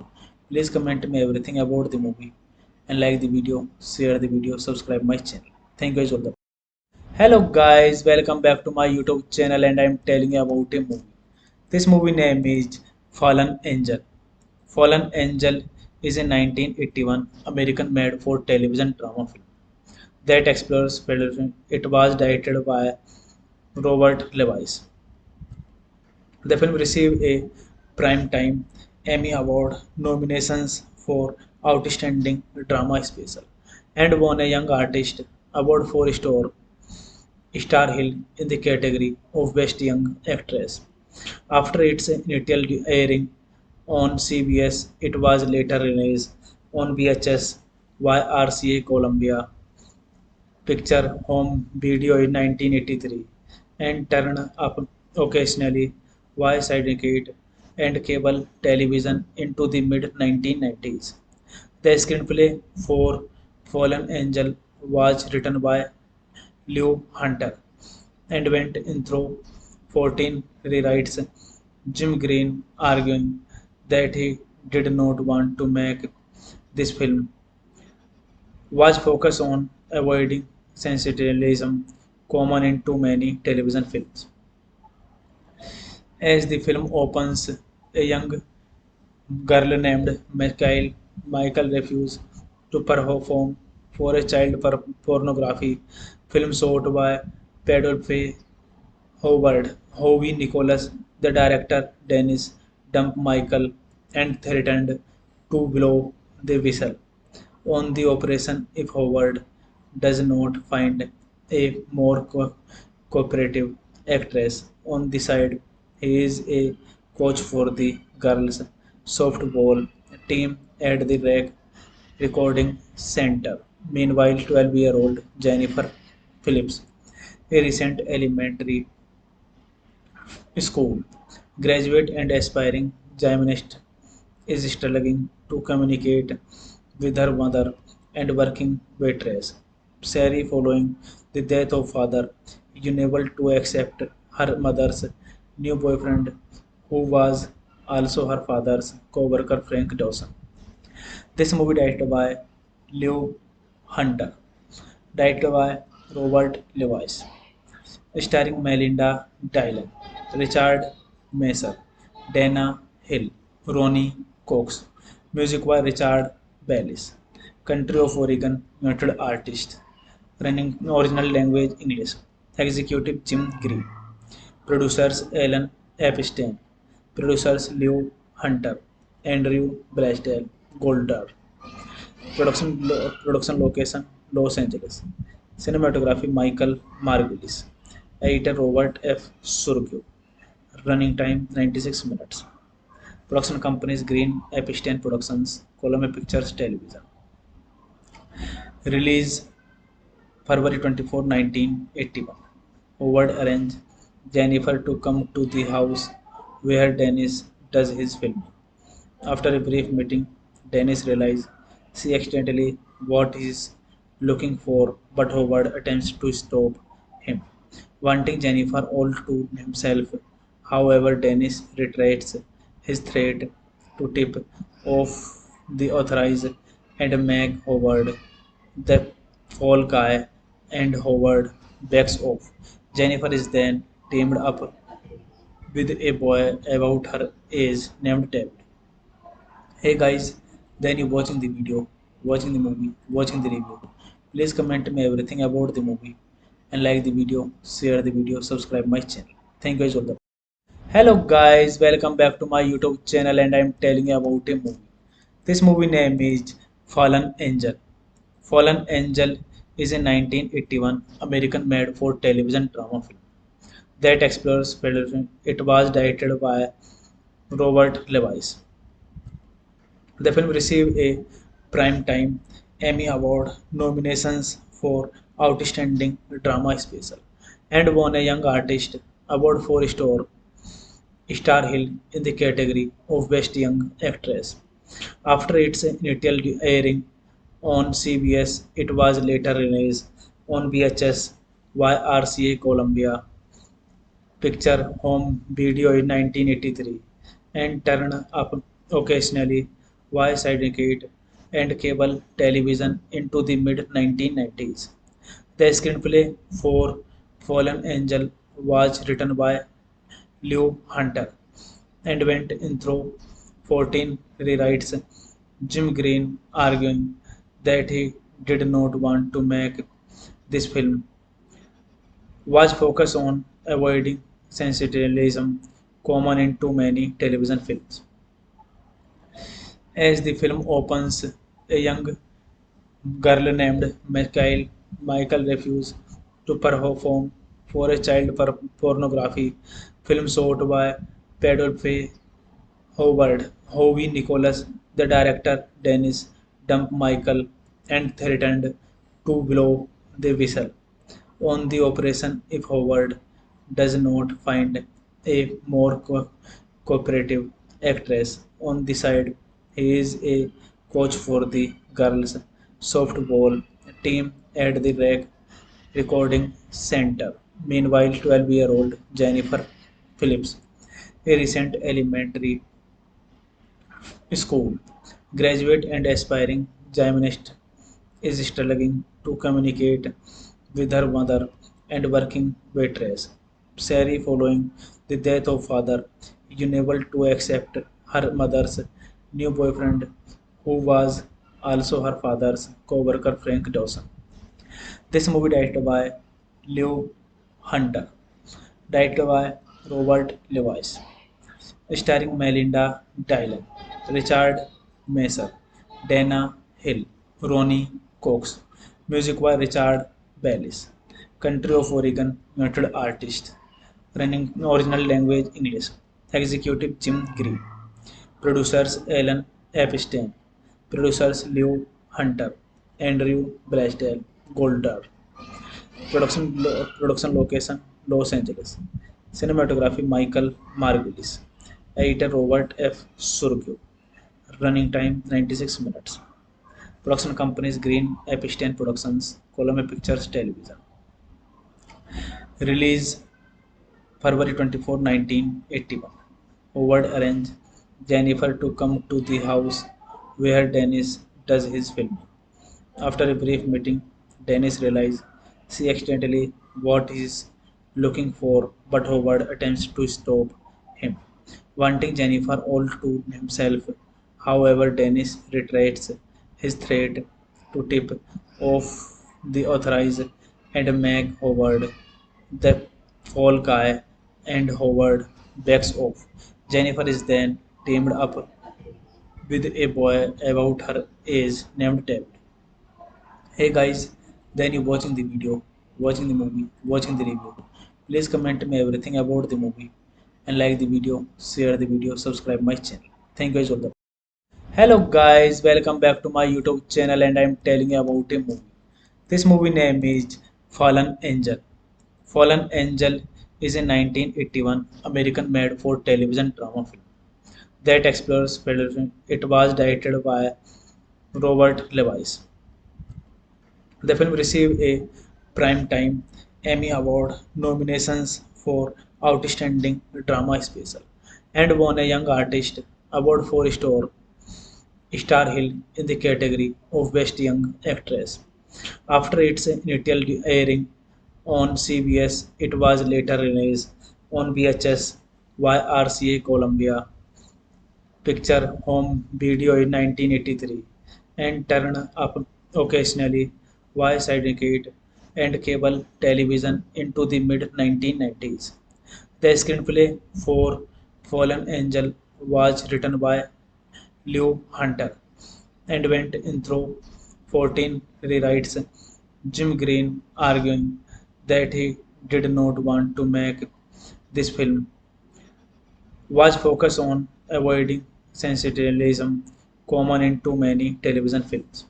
Please comment me everything about the movie and like the video, share the video, subscribe my channel. Thank you guys all. Hello guys, welcome back to my YouTube channel and I'm telling you about a movie. This movie name is Fallen Angel. Fallen Angel is a 1981 American made for television drama film that explores federalism. It was directed by Robert Lewis. The film received a Primetime Emmy Award nominations for Outstanding Drama Special and won a Young Artist Award for Star Hill in the category of Best Young Actress. After its initial airing on CBS, it was later released on VHS by RCA Columbia Picture Home Video in 1983 and turned up occasionally via syndicate and cable television into the mid 1990s. The screenplay for Fallen Angel was written by Lew Hunter and went in through 14 rewrites. Jim Green arguing that he did not want to make this film was focused on avoiding sensationalism common in too many television films. As the film opens, a young girl named Michael refuses to perform for a child pornography film shot by Pedro Howard. Howie Nicholas, the director, Dennis, dumped Michael and threatened to blow the whistle on the operation if Howard does not find a more cooperative actress on the side. He is a coach for the girls' softball team at the recording center. Meanwhile, 12-year-old Jennifer Phillips, a recent elementary school graduate and aspiring gymnast, is struggling to communicate with her mother and working waitress. Sari, following the death of father, is unable to accept her mother's new boyfriend, who was also her father's co-worker Frank Dawson. This movie directed by Lew Hunter, directed by Robert Lewis, starring Melinda Dillon, Richard Messer, Dana Hill, Ronnie Cox. Music by Richard Bellis. Country of Oregon, United Artists. Running original language English. Executive Jim Green. Producers Alan Epstein. Producers Lew Hunter. Andrew Blaisdell Goldar. Production location Los Angeles. Cinematography Michael Margulies. Editor Robert F. Surgeau. Running time 96 minutes. Production companies Green Epstein Productions, Columbia Pictures Television. Release February 24, 1981. Howard arranged Jennifer to come to the house where Dennis does his filming. After a brief meeting, Dennis realizes she accidentally what he's looking for, but Howard attempts to stop him, wanting Jennifer all to himself. However, Dennis reiterates his threat to tip off the authorities and make Howard the fall guy, and Howard backs off. Jennifer is then teamed up with a boy about her age named David. Hey guys, Then you watching the video, watching the movie, watching the review. Please comment me everything about the movie and like the video, share the video, subscribe my channel. Thank you guys all. Hello guys, welcome back to my YouTube channel and I'm telling you about a movie. This movie name is Fallen Angel. Fallen Angel is a 1981 American made for television drama film that explores federalism. It was directed by Robert Lewis. The film received a Primetime Emmy Award nominations for Outstanding Drama Special and won a Young Artist Award for Star Hill in the category of Best Young Actress. After its initial airing on CBS, it was later released on VHS by RCA Columbia Picture Home Video in 1983 and turned up occasionally via syndicate and cable television into the mid 1990s. The screenplay for Fallen Angel was written by Lew Hunter and went in through 14 rewrites. Jim Green arguing that he did not want to make this film was focused on avoiding sensationalism common in too many television films. As the film opens, a young girl named Michael refuses to perform for a child pornography film shot by Pedro Howard, Howie Nicholas, the director Dennis dumped Michael and threatened to blow the whistle on the operation if Howard does not find a more cooperative actress on the side. He is a coach for the girls' softball team at the recording center. Meanwhile, 12-year-old Jennifer Phillips, a recent elementary school graduate and aspiring gymnast, is struggling to communicate with her mother and working waitress. Sari, following the death of father, is unable to accept her mother's new boyfriend, who was also her father's co-worker Frank Dawson. This movie directed by Lew Hunter, directed by Robert Lewis, starring Melinda Dillon, Richard Messer, Dana Hill, Ronnie Cox, music by Richard Bellis, country of Oregon, noted artist, running original language English, executive Jim Green, producers Alan Epstein, producers Lew Hunter, Andrew Blaisdell, Goldar, production location Los Angeles, cinematography Michael Margulies, editor Robert F. Surgeau, running time 96 minutes. Production companies Green Epstein Productions, Columbia Pictures Television. Release February 24, 1981. Howard arranged Jennifer to come to the house where Dennis does his filming. After a brief meeting, Dennis realizes she accidentally what he is looking for, but Howard attempts to stop him, wanting Jennifer all to himself. However, Dennis reiterates his threat to tip off the authorities and make Howard the fall guy, and Howard backs off. Jennifer is then teamed up with a boy about her age named David. Hey guys, then you watching the video, watching the movie, watching the review. Please comment me everything about the movie and like the video, share the video, subscribe my channel. Thank you guys all. Hello guys, welcome back to my YouTube channel and I'm telling you about a movie. This movie name is Fallen Angel. Fallen Angel is a 1981 American made for television drama film that explores federalism. It was directed by Robert Lewis. The film received a Primetime Emmy Award nominations for Outstanding Drama Special and won a Young Artist Award for Star Hill in the category of Best Young Actress. After its initial airing on CBS, it was later released on VHS by RCA Columbia picture home video in 1983 and turned up occasionally via syndicate and cable television into the mid 1990s. The screenplay for Fallen Angel was written by Lew Hunter and went in through 14 rewrites. Jim Green arguing that he did not want to make this film was focused on avoiding sensationalism common in too many television films.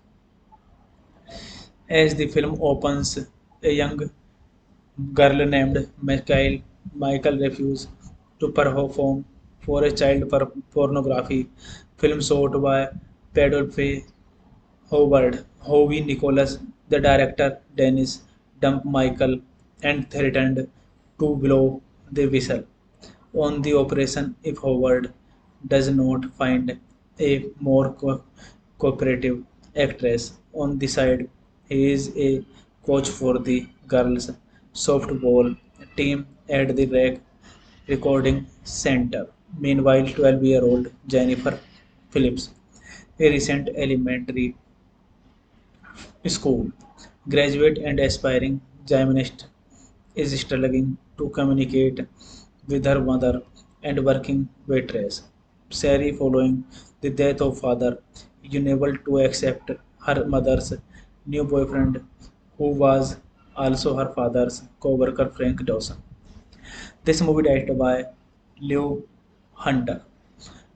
As the film opens, a young girl named Michael refuses to perform for a child pornography film shot by Pedro Howard. Howie Nicholas, the director Dennis, dumped Michael and threatened to blow the whistle on the operation if Howard does not find a more cooperative actress on the side. He is a coach for the girls' softball team at the recording center. Meanwhile, 12-year-old Jennifer Phillips, a recent elementary school graduate and aspiring gymnast, is struggling to communicate with her mother and working waitress. Sari, following the death of father, is unable to accept her mother's new boyfriend, who was also her father's co-worker Frank Dawson. This movie directed by Lew Hunter,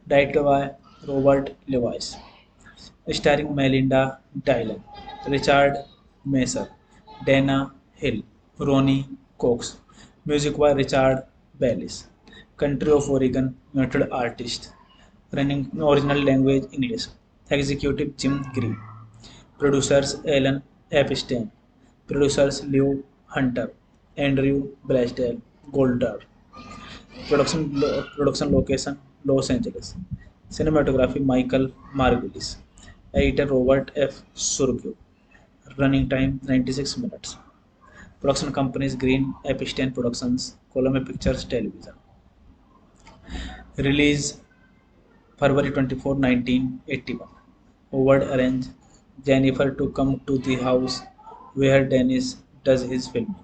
directed by Robert Lewis, starring Melinda Dillon, Richard Mason, Dana Hill, Ronnie Cox. Music by Richard Bellis. Country of Oregon, United Artists. Running original language English. Executive Jim Green. Producers Alan Epstein. Producers Lew Hunter. Andrew Blaisdell Goldar. Production location Los Angeles. Cinematography Michael Margulies. Editor Robert F. Surgeau. Running time 96 minutes. Production companies Green Epstein Productions, Columbia Pictures Television. Release February 24, 1981. Howard arranged Jennifer to come to the house where Dennis does his filming.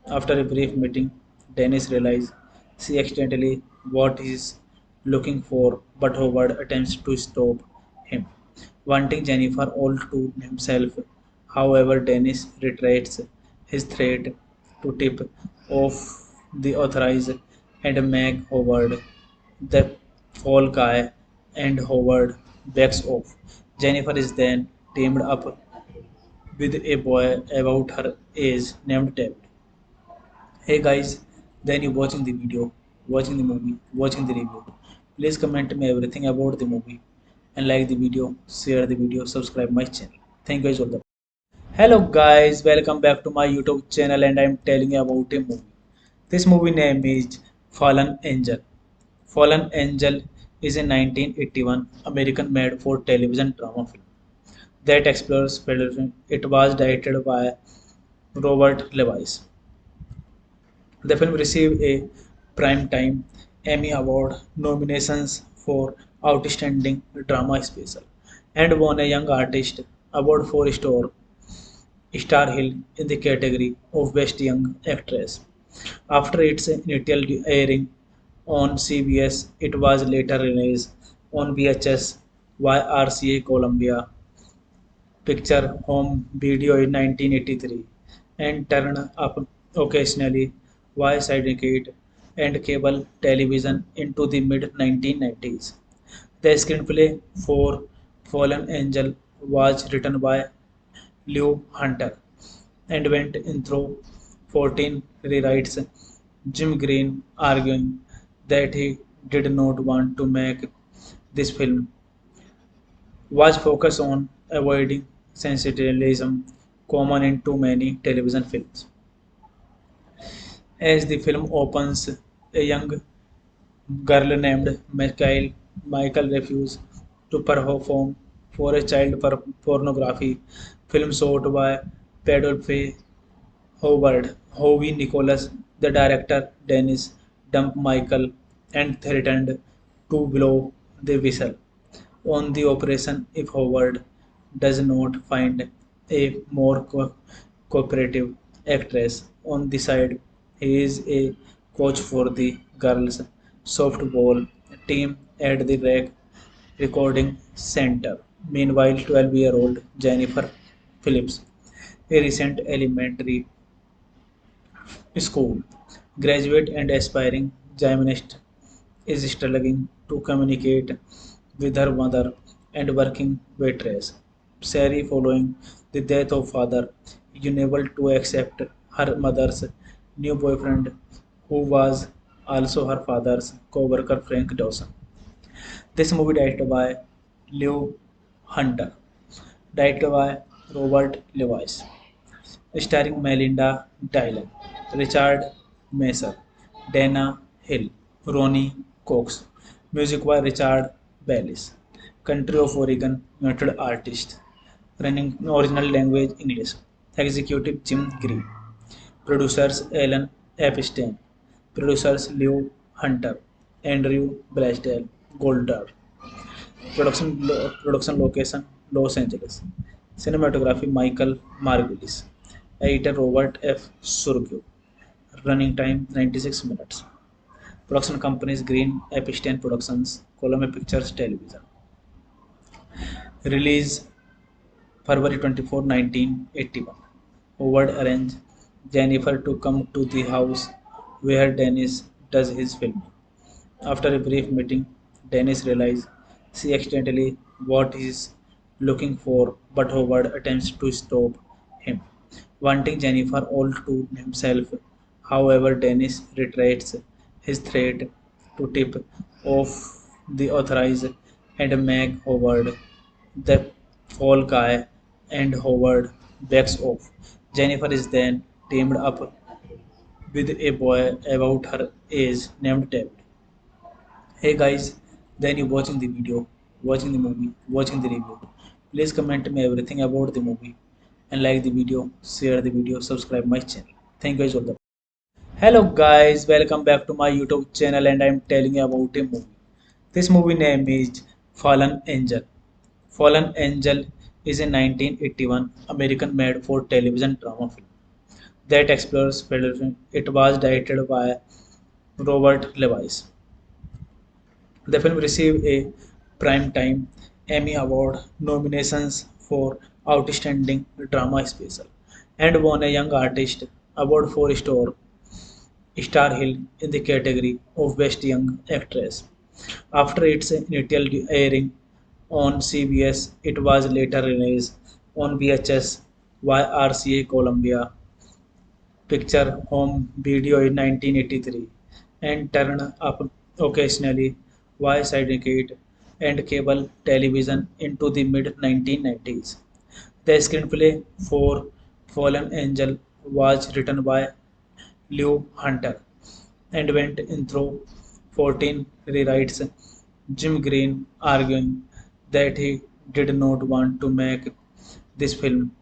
After a brief meeting, Dennis realizes she accidentally what he's looking for, but Howard attempts to stop him, wanting Jennifer all to himself. However, Dennis reiterates his threat to tip off the authorities and make Howard the fall guy, and Howard backs off. Jennifer is then teamed up with a boy about her age named David. Hey guys, then you watching the video, watching the movie, watching the review. Please comment me everything about the movie and like the video, share the video, subscribe my channel. Thank you guys all the. Hello guys, welcome back to my YouTube channel and I'm telling you about a movie. This movie name is Fallen Angel. Fallen Angel is a 1981 American made for television drama film that explores federalism. It was directed by Robert Lewis. The film received a Primetime Emmy Award nominations for Outstanding Drama Special and won a Young Artist Award for Star Hill in the category of Best Young Actress. After its initial airing on CBS, it was later released on VHS by RCA Columbia Picture Home Video in 1983 and turned up occasionally via syndicate and cable television into the mid 1990s. The screenplay for Fallen Angel was written by Lew Hunter and went in through 14 rewrites. Jim Green arguing that he did not want to make this film was focused on avoiding sensationalism common in too many television films. As the film opens, a young girl named Michael refuses to perform for a child pornography film shot by Pedro Howard. Howie Nicholas, the director Dennis, dumped Michael and threatened to blow they whistle on the operation if Howard does not find a more cooperative actress on the side. He is a coach for the girls' softball team at the recording center. Meanwhile, 12-year-old Jennifer Phillips, a recent elementary school graduate and aspiring gymnast, is struggling to communicate with her mother and working waitress. Sari, following the death of father, is unable to accept her mother's new boyfriend, who was also her father's co-worker Frank Dawson. This movie directed by Lew Hunter, directed by Robert Lewis, starring Melinda Dillon, Richard Messer, Dana Hill, Ronnie Cox, music by Richard Bellis, country of Oregon, United Artists, running original language English, executive Jim Green, producers Alan Epstein, producers Lew Hunter, Andrew Blaisdell, Goldar, production location Los Angeles, cinematography Michael Margulies, editor Robert F. Surgeau, running time 96 minutes. Production companies Green Epstein Productions, Columbia Pictures Television. Release February 24, 1981. Howard arranged Jennifer to come to the house where Dennis does his filming. After a brief meeting, Dennis realizes she accidentally what he is looking for, but Howard attempts to stop him, wanting Jennifer all to himself. However, Dennis reiterates his threat to tip off the authorities and make Howard the fall guy, and Howard backs off. Jennifer is then teamed up with a boy about her age named David. Hey guys, then you watching the video, watching the movie, watching the review. Please comment me everything about the movie and like the video, share the video, subscribe my channel. Thank you guys all. Hello guys, welcome back to my YouTube channel and I'm telling you about a movie. This movie name is Fallen Angel. Fallen Angel is a 1981 American made for television drama film that explores federation. It was directed by Robert Lewis. The film received a Primetime Emmy Award nominations for Outstanding Drama Special and won a Young Artist Award for Star Hill in the category of Best Young Actress. After its initial airing on CBS, it was later released on VHS by RCA Columbia Picture Home Video in 1983 and turned up occasionally via syndicate and cable television into the mid 1990s. The screenplay for Fallen Angel was written by Lew Hunter and went in through 14 rewrites. Jim Green arguing that he did not want to make this film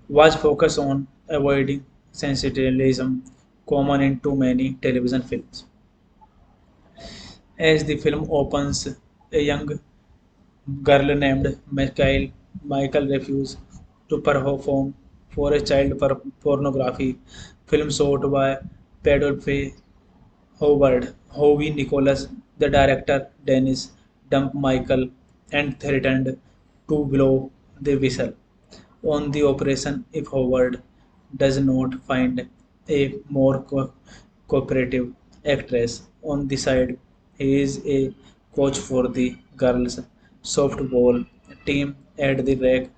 was focused on avoiding sensationalism common in too many television films. As the film opens, a young girl named Michael refuses to perform for a child pornography film shot by Pedro Howard, Howie Nicholas, the director Dennis dumped Michael and threatened to blow the whistle on the operation if Howard does not find a more cooperative actress on the side. He is a coach for the girls' softball team at the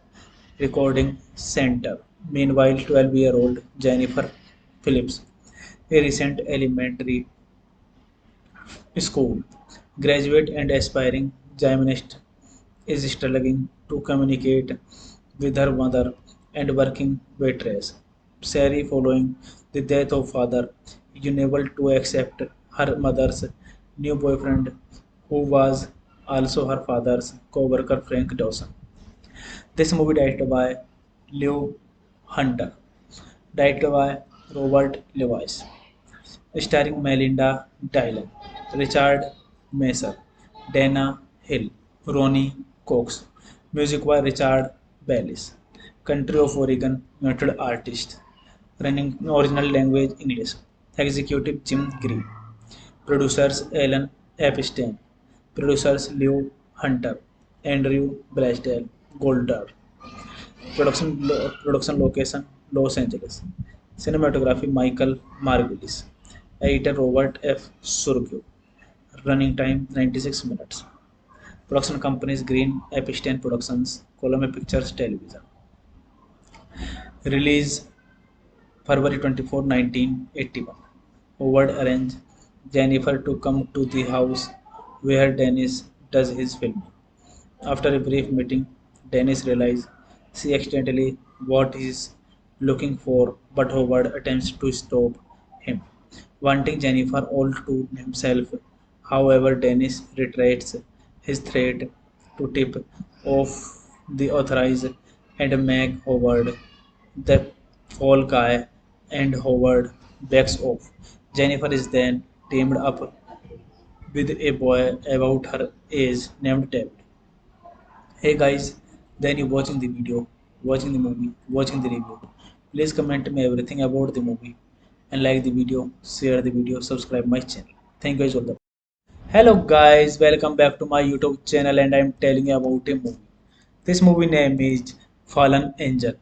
recording center. Meanwhile, 12-year-old Jennifer Phillips, a recent elementary school graduate and aspiring gymnast, is struggling to communicate with her mother and working waitress. Sari, following the death of father, is unable to accept her mother's new boyfriend, who was also her father's co-worker Frank Dawson. This movie directed by Lew Hunter, directed by Robert Lewis, starring Melinda Dillon, Richard Messer, Dana Hill, Ronnie Cox. Music by Richard Bellis. Country of Oregon, United Artists. Running original language English. Executive Jim Green. Producers Alan Epstein. Producers Leo Hunter. Andrew Blaisdell. Goldar. Production location Los Angeles. Cinematography Michael Margulies. Editor Robert F. Surgeau. Running time 96 minutes. Production companies Green Epstein Productions, Columbia Pictures Television. Release February 24, 1981. Howard arranged Jennifer to come to the house where Dennis does his filming. After a brief meeting, Dennis realizes she accidentally what he's looking for, but Howard attempts to stop him, wanting Jennifer all to himself. However, Dennis reiterates his threat to tip off the authorities and make Howard the fall guy, and Howard backs off. Jennifer is then teamed up with a boy about her age named David. Hey guys, then you watching the video, watching the movie, watching the review. Please comment me everything about the movie and like the video, share the video, subscribe my channel. Thank you guys all the. Hello guys, welcome back to my YouTube channel and I'm telling you about a movie. This movie name is Fallen Angel.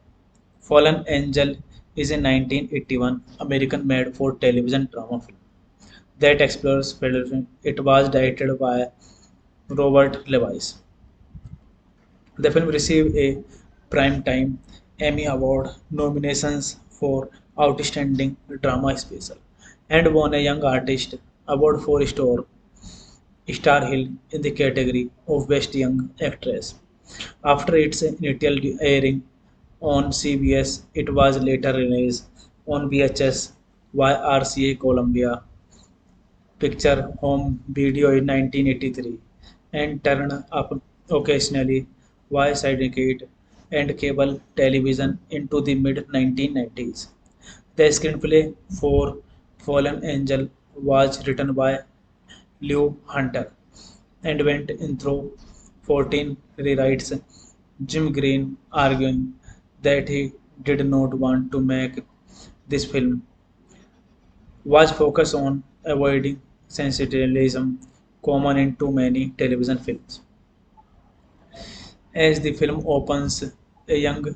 Fallen Angel is a 1981 American made for television drama film that explores federalism. It was directed by Robert Lewis. The film received a Primetime Emmy Award nominations for Outstanding Drama Special and won a Young Artist Award for Star Hill in the category of Best Young Actress. After its initial airing on CBS, it was later released on VHS by RCA Columbia Picture Home Video in 1983 and turned up occasionally via syndicate and cable television into the mid 1990s. The screenplay for Fallen Angel was written by Lew Hunter and went in through 14 rewrites. Jim Green arguing that he did not want to make this film was focused on avoiding sensationalism common in too many television films. As the film opens, a young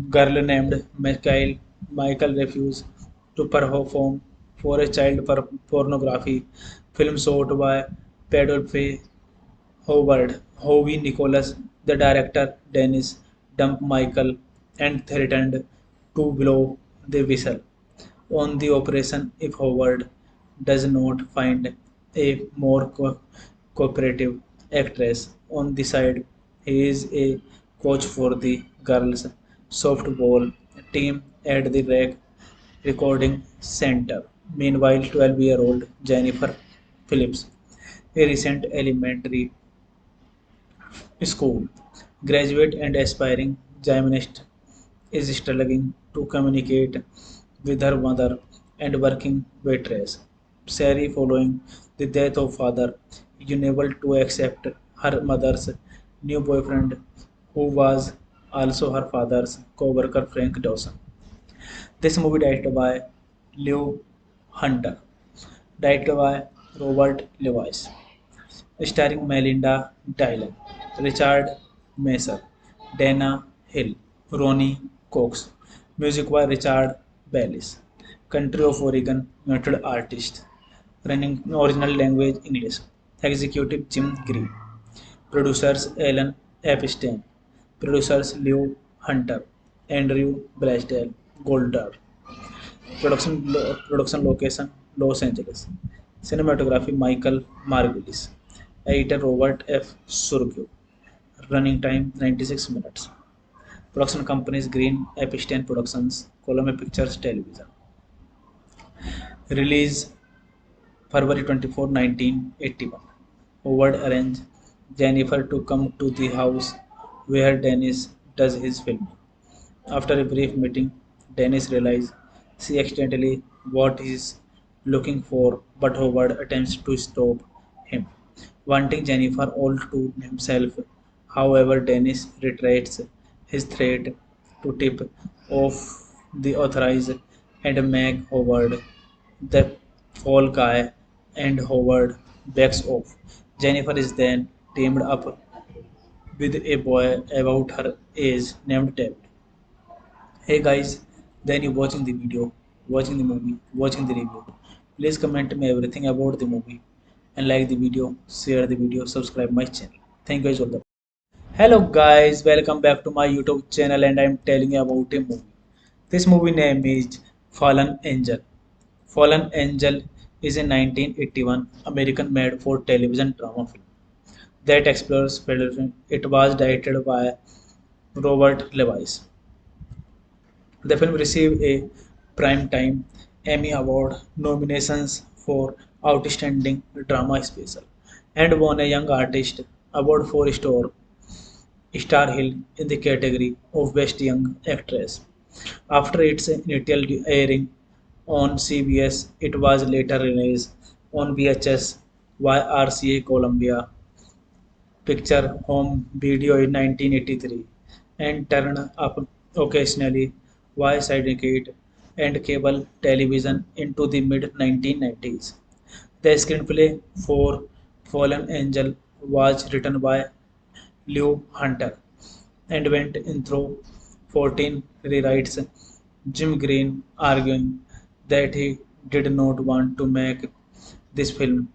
girl named Michael refuses to perform for a child pornography film shot by Pedophy Howard. Howie Nicholas, the director, Dennis, dumped Michael and threatened to blow the whistle on the operation if Howard does not find a more cooperative actress on the side. He is a coach for the girls' softball team at the recording center. Meanwhile, 12-year-old Jennifer Phillips, a recent elementary school graduate and aspiring gymnast, is struggling to communicate with her mother and working waitress. Sari, following the death of father, is unable to accept her mother's new boyfriend, who was also her father's co-worker Frank Dawson. This movie directed by Lew Hunter, directed by Robert Lewis, starring Melinda Dillon, Richard Messer, Dana Hill, Ronnie Cox. Music by Richard Bellis. Country of Oregon, United Artists. Running original language English. Executive Jim Green. Producers Alan Epstein. Producers Leo Hunter. Andrew Blaisdell. Goldar. Production location Los Angeles. Cinematography Michael Margulies. Editor Robert F. Surgeau. Running time 96 minutes. Production companies Green Epstein Productions, Columbia Pictures Television. Release February 24, 1981. Howard arranged Jennifer to come to the house where Dennis does his filming. After a brief meeting, Dennis realizes she accidentally what he's looking for, but Howard attempts to stop him, wanting Jennifer all to himself. However, Dennis reiterates his threat to tip off the authorities and make Howard the fall guy, and Howard backs off. Jennifer is then teamed up with a boy about her age named David. Hey guys, then you watching the video, watching the movie, watching the review. Please comment me everything about the movie and like the video, share the video, subscribe my channel. Thank you guys all. Hello guys, welcome back to my YouTube channel and I'm telling you about a movie. This movie name is Fallen Angel. Fallen Angel is a 1981 American made for television drama film that explores federation. It was directed by Robert Lewis. The film received a Primetime Emmy Award nominations for Outstanding Drama Special and won a Young Artist Award for Star Hill in the category of Best Young Actress. After its initial airing on CBS, it was later released on VHS by RCA Columbia Picture Home Video in 1983 and turned up occasionally via syndicate and cable television into the mid 1990s. The screenplay for Fallen Angel was written by Lew Hunter and went in through 14 rewrites. Jim Green arguing that he did not want to make this film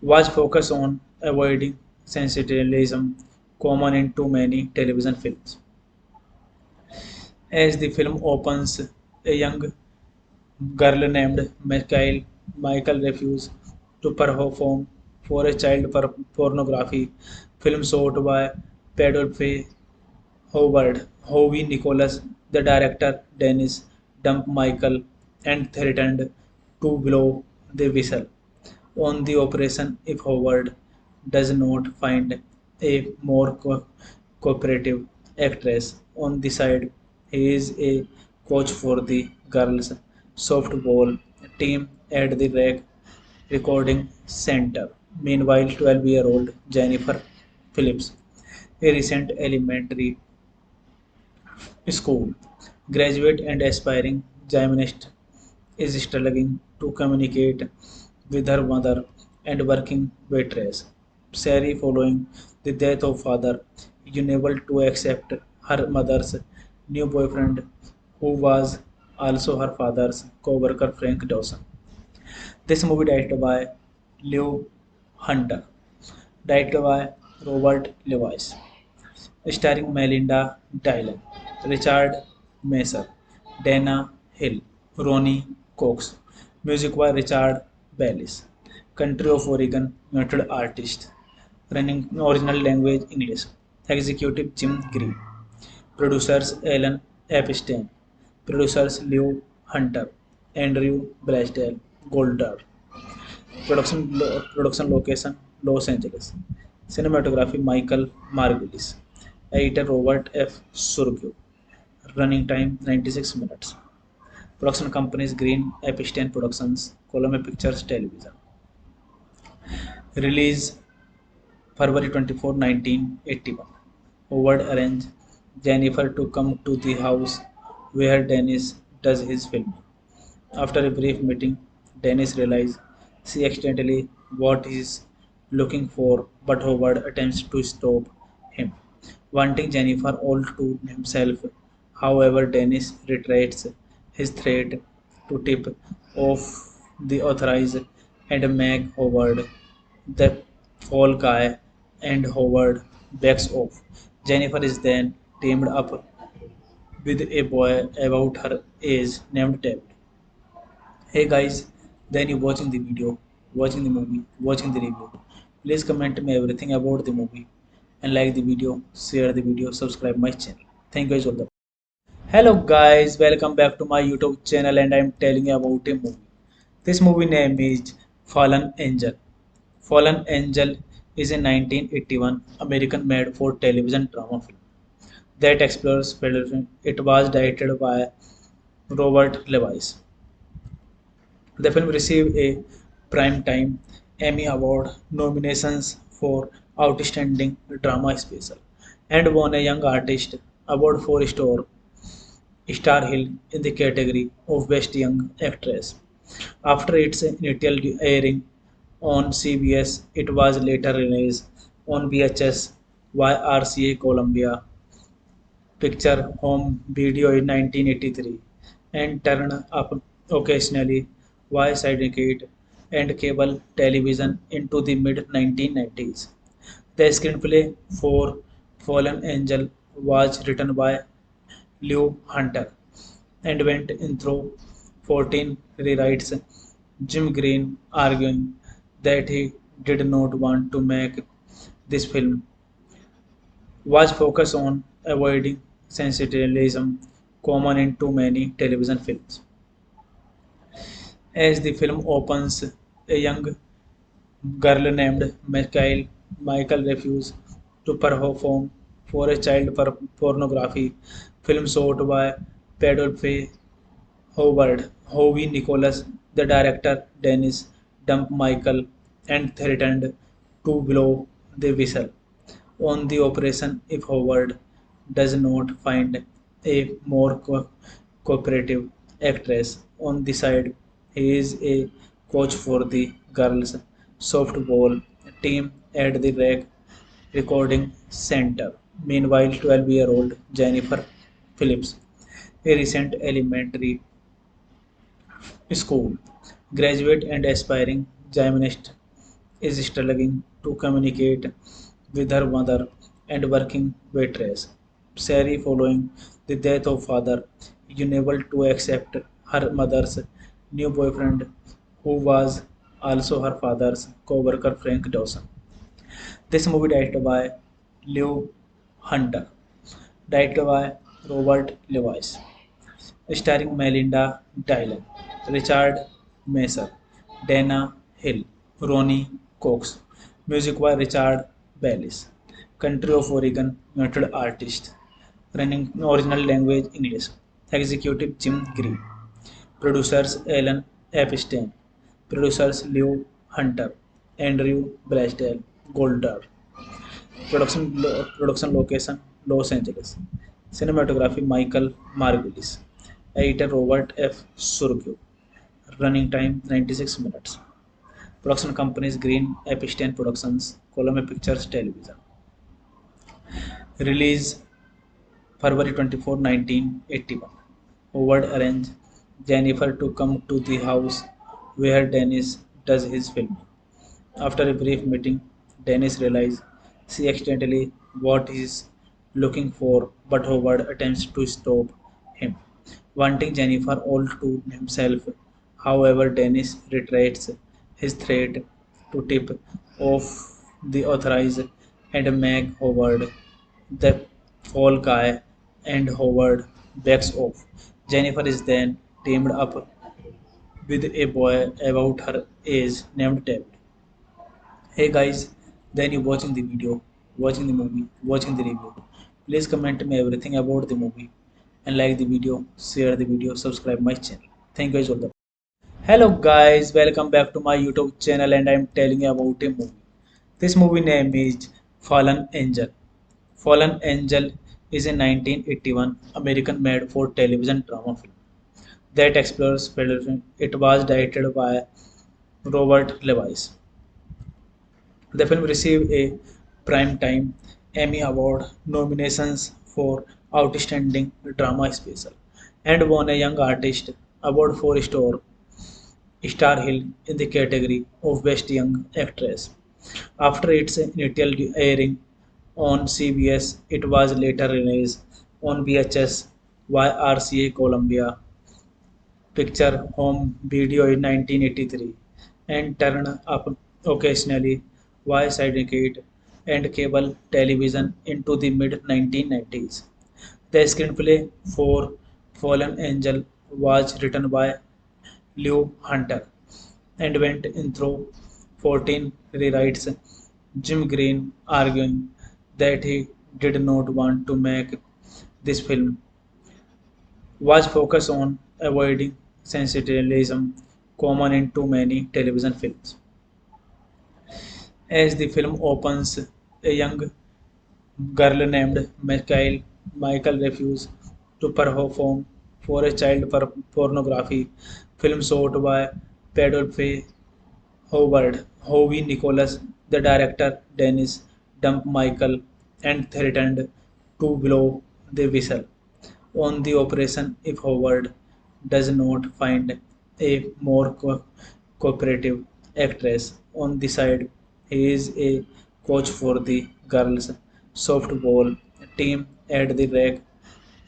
was focused on avoiding sensationalism common in too many television films. As the film opens, a young girl named Michael refuses to perform for a child pornography film shot by Pedro Howard. Howie Nicholas, the director Dennis, dumped Michael and threatened to blow the whistle on the operation if Howard does not find a more cooperative actress on the side. He is a coach for the girls' softball team at the recording center. Meanwhile, 12-year-old Jennifer Phillips, a recent elementary school graduate and aspiring gymnast, is struggling to communicate with her mother and working waitress. Sari, following the death of father, is unable to accept her mother's new boyfriend, who was also her father's co-worker Frank Dawson. This movie directed by Lew Hunter, directed by Robert Lewis, starring Melinda Dillon, Richard Messer, Dana Hill, Ronnie Cox, music by Richard Bellis, country of Oregon, noted artist, running original language English, executive Jim Green, producers Alan Epstein, producers Lew Hunter, Andrew Blaisdell, Goldar, production location Los Angeles, cinematography Michael Margulies, editor Robert F. Surgeau, running time 96 minutes. Production companies Green Epstein Productions, Columbia Pictures Television. Release February 24, 1981. Howard arranged Jennifer to come to the house where Dennis does his filming. After a brief meeting, Dennis realizes she accidentally what he is looking for, but Howard attempts to stop him, wanting Jennifer all to himself. However, Dennis reiterates his threat to tip off the authorities and make Howard the fall guy, and Howard backs off. Jennifer is then teamed up with a boy about her age named David. Hey guys, then you watching the video, watching the movie, watching the review. Please comment me everything about the movie and like the video, share the video, subscribe my channel. Thank you guys all. Hello guys, welcome back to my YouTube channel and I'm telling you about a movie. This movie name is Fallen Angel. Fallen Angel is a 1981 American made for television drama film that explores federation. It was directed by Robert Lewis. The film received a Primetime Emmy Award nominations for Outstanding Drama Special, and won a Young Artist Award for Star Hill in the category of Best Young Actress. After its initial airing on CBS, it was later released on VHS by RCA Columbia Picture Home Video in 1983 and turned up occasionally via syndicate and cable television into the mid 1990s. The screenplay for Fallen Angel was written by Lew Hunter and went in through 14 rewrites. Jim Green arguing that he did not want to make this film was focused on avoiding sensationalism common in too many television films. As the film opens, a young girl named Michael refuses to perform for a child pornography film shot by Pedro Howard. Howie Nicholas, the director, Dennis, dumped Michael and threatened to blow the whistle on the operation if Howard does not find a more cooperative actress on the side. He is a coach for the girls' softball team at the recording center. Meanwhile, 12-year-old Jennifer Phillips, a recent elementary school graduate and aspiring gymnast, is struggling to communicate with her mother and working waitress. Sari, following the death of father, is unable to accept her mother's new boyfriend, who was also her father's co-worker Frank Dawson. This movie directed by Lew Hunter, directed by Robert Lewis, starring Melinda Dillon, Richard Messer, Dana Hill, Ronnie Cox. Music by Richard Bellis. Country of Oregon, United Artists. Running original language English. Executive Jim Green. Producers Alan Epstein. Producers Lew Hunter. Andrew Blaisdell Goldar. Production location Los Angeles. Cinematography Michael Margulies. Editor Robert F. Surgeau. Running time 96 minutes. Production companies Green Epstein Productions, Columbia Pictures Television. Release February 24, 1981. Howard arranged Jennifer to come to the house where Dennis does his filming. After a brief meeting, Dennis realizes she accidentally what he's looking for, but Howard attempts to stop him, wanting Jennifer all to himself. However, Dennis reiterates his threat to tip off the authorities and make Howard the fall guy, and Howard backs off. Jennifer is then teamed up with a boy about her age named David. Hey guys, then you watching the video, watching the movie, watching the review. Please comment me everything about the movie and like the video, share the video, subscribe my channel. Thank you guys all. Hello guys, welcome back to my YouTube channel and I'm telling you about a movie. This movie name is Fallen Angel. Fallen Angel is a 1981 American made for television drama film that explores federalism. It was directed by Robert Lewis. The film received a Primetime Emmy Award nominations for Outstanding Drama Special and won a Young Artist Award for Star Hill in the category of Best Young Actress. After its initial airing on CBS, it was later released on VHS by RCA Columbia Picture Home Video in 1983 and turned up occasionally via syndicate and cable television into the mid 1990s. The screenplay for Fallen Angel was written by Lew Hunter and went in through 14 rewrites. Jim Green arguing that he did not want to make this film was focused on avoiding sensationalism common in too many television films. As the film opens, a young girl named Michael refuses to perform for a child pornography film shot by Pedro Howard, Howie Nicholas, the director Dennis dumped Michael and threatened to blow the whistle on the operation if Howard does not find a more cooperative actress on the side. He is a coach for the girls' softball team at the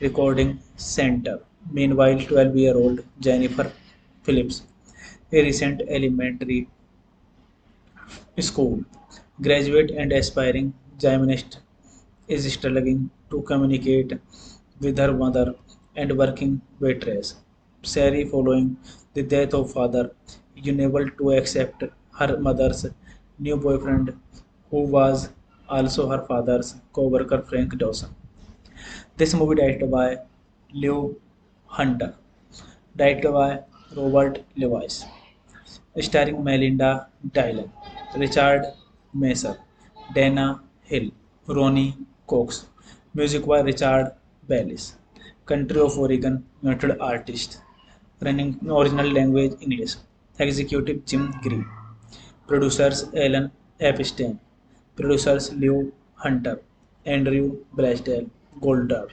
recording center. Meanwhile, 12-year-old Jennifer Phillips, a recent elementary school graduate and aspiring gymnast, is struggling to communicate with her mother and working waitress, Sari, following the death of father, unable to accept her mother's new boyfriend, who was also her father's co-worker Frank Dawson. This movie directed by Lew Hunter, directed by Robert Lewis, starring Melinda Dillon, Richard Messer, Dana Hill, Ronnie Cox, music by Richard Bellis, country of Oregon, noted artist, running original language English, executive Jim Green, producers Alan Epstein, producers Lew Hunter, Andrew Blaisdell, Goldar,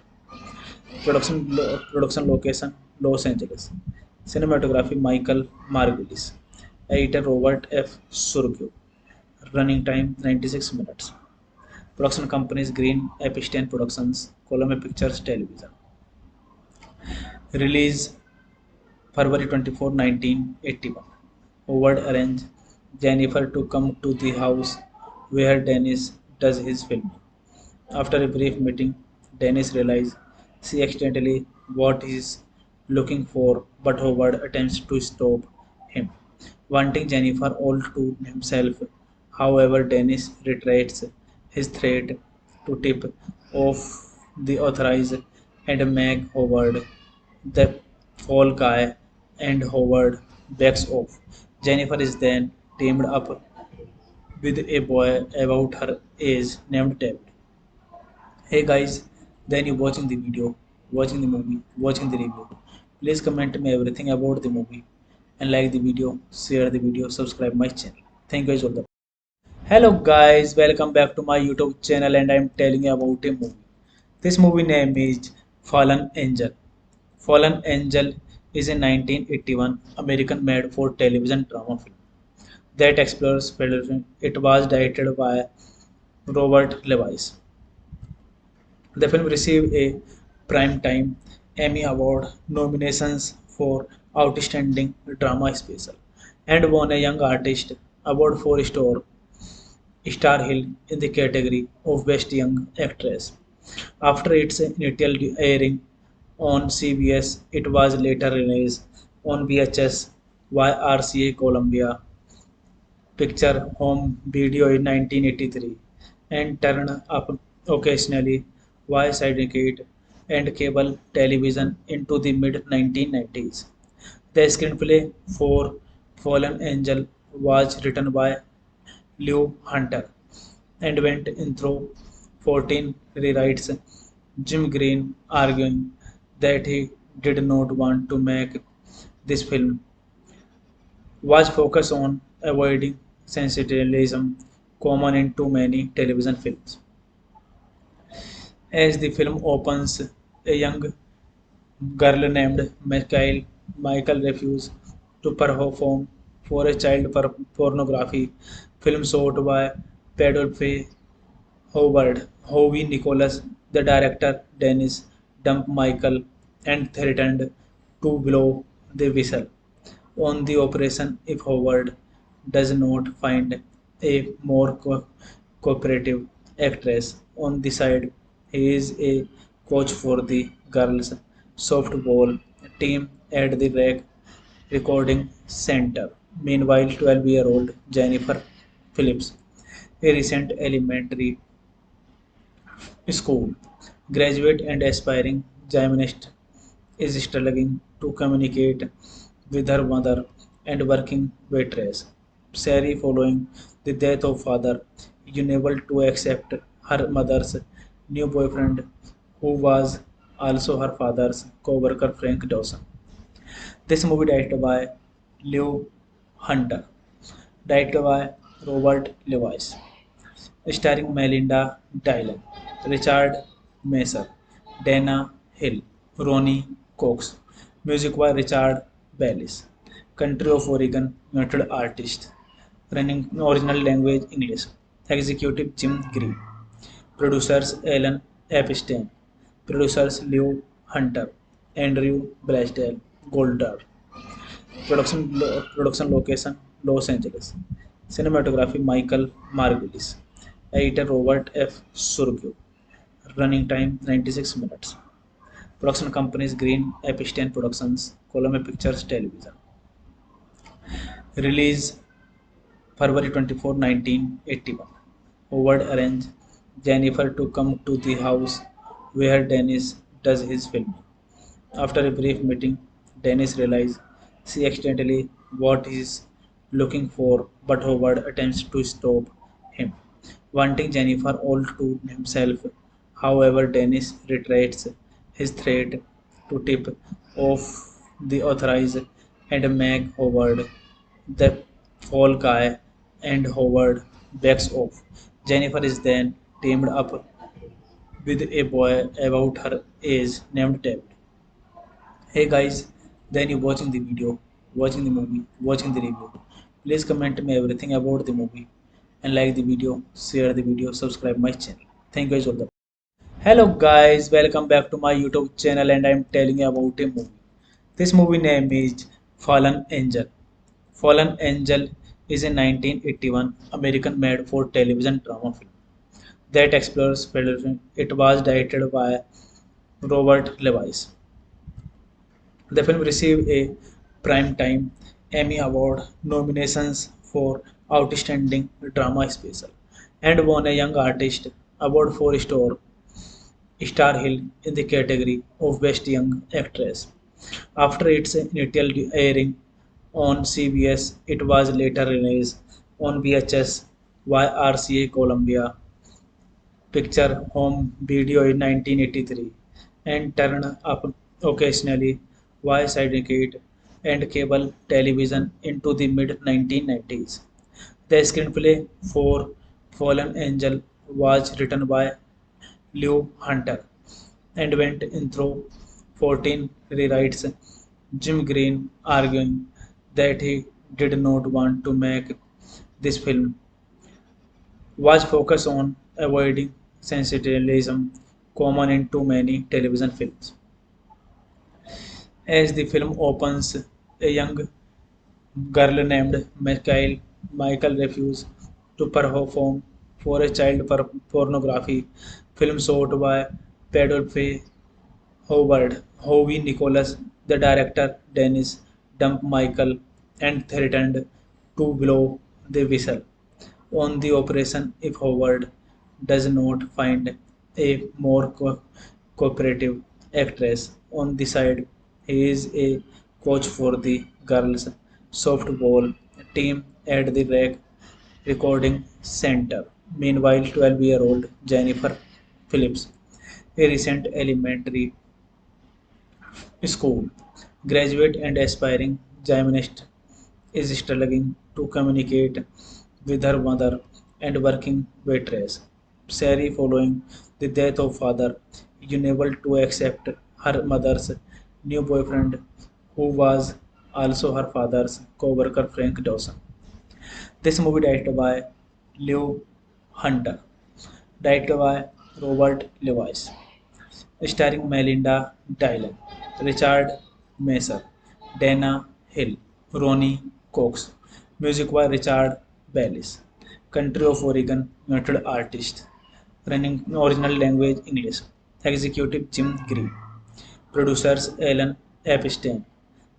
production location Los Angeles, cinematography Michael Margulies, editor Robert F. Surgeau, running time 96 minutes. Production companies Green Epstein Productions, Columbia Pictures Television. Release February 24, 1981. Howard arranged Jennifer to come to the house where Dennis does his filming. After a brief meeting, Dennis realizes she accidentally what he is looking for, but Howard attempts to stop him, wanting Jennifer all to himself. However, Dennis reiterates his threat to tip off the authorities and make Howard the fall guy, and Howard backs off. Jennifer is then teamed up with a boy about her age named David. Hey guys, then you watching the video, watching the movie, watching the review. Please comment me everything about the movie and like the video, share the video, subscribe my channel. Thank you guys all the. Hello guys, welcome back to my YouTube channel and I'm telling you about a movie. This movie name is Fallen Angel. Fallen Angel is a 1981 American made for television drama film that explores federalism. It was directed by Robert Lewis. The film received a Primetime Emmy Award nominations for Outstanding Drama Special and won a Young Artist Award for Star Hill in the category of Best Young Actress. After its initial airing on CBS, it was later released on VHS by RCA Columbia Picture Home Video in 1983 and turned up occasionally via syndicate and cable television into the mid 1990s. The screenplay for Fallen Angel was written by Lew Hunter and went in through 14 rewrites. Jim Green arguing that he did not want to make this film was focused on avoiding sensationalism common in too many television films. As the film opens, a young girl named Michael refuses to perform for a child pornography film shot by Pedro Howard, Howie Nicholas, the director Dennis dumped Michael and threatened to blow the whistle on the operation if Howard does not find a more cooperative actress on the side. He is a coach for the girls' softball team at the recording center. Meanwhile, 12-year-old Jennifer Phillips, a recent elementary school graduate and aspiring gymnast, is struggling to communicate with her mother and working waitress, Sari, following the death of father, unable to accept her mother's new boyfriend, who was also her father's co-worker Frank Dawson. This movie directed by Lew Hunter, directed by Robert Lewis, starring Melinda Dillon, Richard Mason, Dana Hill, Ronnie Cox, music by Richard Bellis, country of Oregon, United Artists, running original language English, executive Jim Green, producers Alan Epstein, producers Lew Hunter, Andrew Blaisdell, Goldar, production location Los Angeles, cinematography Michael Margulies, editor Robert F. Surgeau, running time 96 minutes. Production companies Green Epstein Productions, Columbia Pictures Television. Release February 24, 1981. Howard arranged Jennifer to come to the house where Dennis does his filming. After a brief meeting, Dennis realizes she accidentally what he's looking for, but Howard attempts to stop him, wanting Jennifer all to himself. However, Dennis reiterates his threat to tip off the authorities and make Howard the fall guy, and Howard backs off. Jennifer is then teamed up with a boy about her age named David. Hey guys, then you watching the video, watching the movie, watching the review. Please comment me everything about the movie and like the video, share the video, subscribe my channel. Thank you guys all the. Hello guys, welcome back to my YouTube channel and I am telling you about a movie. This movie name is Fallen Angel. Fallen Angel is a 1981 American made for television drama film that explores federalism. It was directed by Robert Lewis. The film received a Primetime Emmy Award nominations for Outstanding Drama Special and won a Young Artist Award for Star Hill in the category of Best Young Actress. After its initial airing on CBS, it was later released on VHS by RCA Columbia Picture Home Video in 1983 and turned up occasionally via syndicate and cable television into the mid 1990s. The screenplay for Fallen Angel was written by Lew Hunter and went in through 14 rewrites. Jim Green arguing that he did not want to make this film was focused on avoiding sensationalism common in too many television films. As the film opens, a young girl named Michael refuses to perform for a child pornography film shot by Pedophy Howard. Howie Nicholas, the director Dennis, dumped Michael and threatened to blow the whistle on the operation if Howard does not find a more cooperative actress on the side. He is a coach for the girls' softball team at the recording center. Meanwhile, 12-year-old Jennifer Phillips, a recent elementary school graduate and aspiring gymnast, is struggling to communicate with her mother and working waitress. Sari, following the death of father, is unable to accept her mother's new boyfriend, who was also her father's co-worker Frank Dawson. This movie directed by Lew Hunter, directed by Robert Lewis, starring Melinda Dillon, Richard Mason, Dana Hill, Ronnie Cox, music by Richard Bellis, country of Oregon, United Artists, running original language English, executive Jim Green, producers Alan Epstein,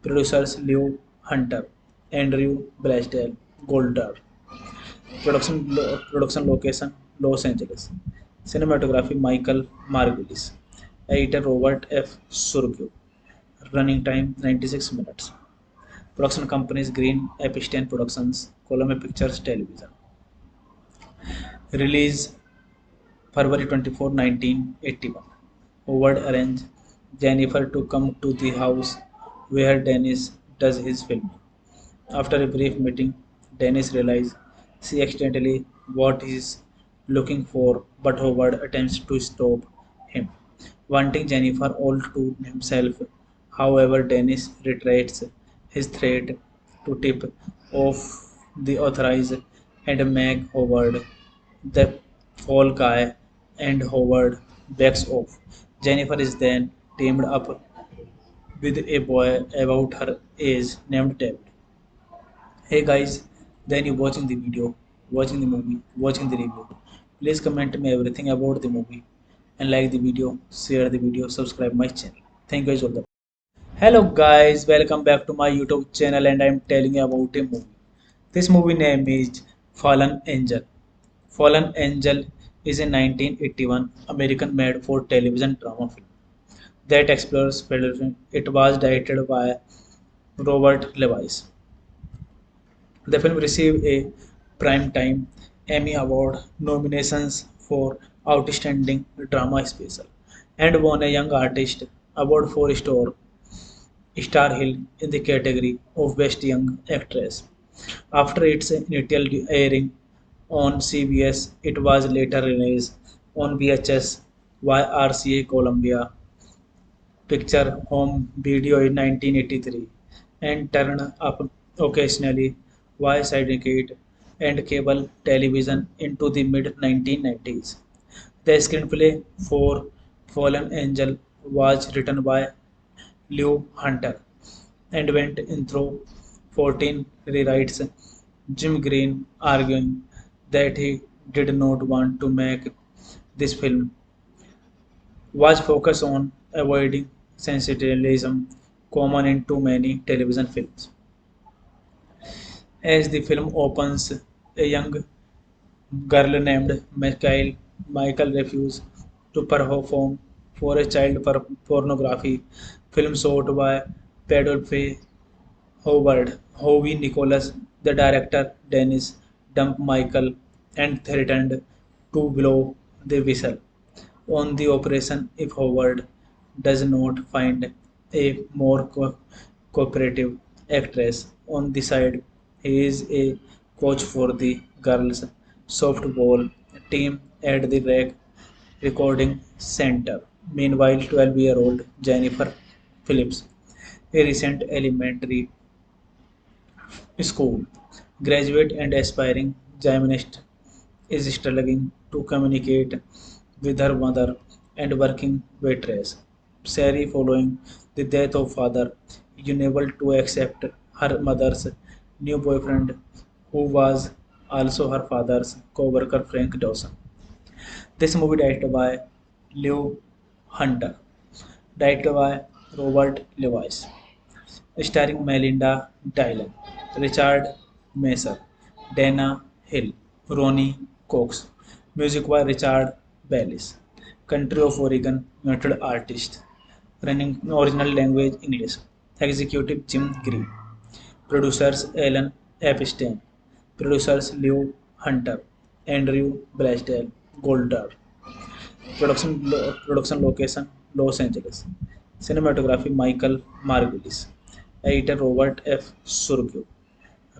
producers Lew Hunter, Andrew Blaisdell, Goldar, production location Los Angeles, cinematography Michael Margulies, editor Robert F. Surgeau, running time 96 minutes. Production companies Green Epstein Productions, Columbia Pictures Television. Release February 24, 1981. Howard arranged Jennifer to come to the house where Dennis does his filming. After a brief meeting, Dennis realizes she accidentally what he is looking for, but Howard attempts to stop him, wanting Jennifer all to himself. However, Dennis reiterates his threat to tip off the authorities and make Howard the fall guy, and Howard backs off. Jennifer is then teamed up with a boy about her age named David. Hey guys, then you watching the video, watching the movie, watching the review. Please comment me everything about the movie and like the video, share the video, subscribe my channel. Thank you guys all. Hello guys, welcome back to my YouTube channel and I'm telling you about a movie. This movie name is Fallen Angel. Fallen Angel is a 1981 American made for television drama film that explores federalism. It was directed by Robert Lewis. The film received a Primetime Emmy Award nominations for Outstanding Drama Special and won a Young Artist Award for Star Hill in the category of Best Young Actress. After its initial airing on CBS, it was later released on VHS by RCA Columbia Picture Home Video in 1983 and turned up occasionally via syndicate and cable television into the mid 1990s. The screenplay for Fallen Angel was written by Lew Hunter and went in through 14 rewrites. Jim Green arguing that he did not want to make this film was focused on avoiding sensationalism common in too many television films. As the film opens, a young girl named Michael refuses to perform for a child pornography film shot by Pedro Howard. Howie Nicholas, the director Dennis, dumped Michael and threatened to blow the whistle on the operation if Howard does not find a more cooperative actress on the side. He is a coach for the girls' softball team at the recording center. Meanwhile, 12-year-old Jennifer Phillips, a recent elementary school graduate and aspiring gymnast, is struggling to communicate with her mother and working waitress. Sari, following the death of father, is unable to accept her mother's new boyfriend, who was also her father's co-worker Frank Dawson. This movie directed by Lew Hunter, directed by Robert Lewis, starring Melinda Dillon, Richard Mason, Dana Hill, Ronnie Cox, music by Richard Bellis, country of Oregon, United Artists, running original language English, executive Jim Green, producers Alan Epstein, producers Lew Hunter, Andrew Blaisdell, Goldar, production location Los Angeles, cinematography Michael Margulies, editor Robert F. Surgeau,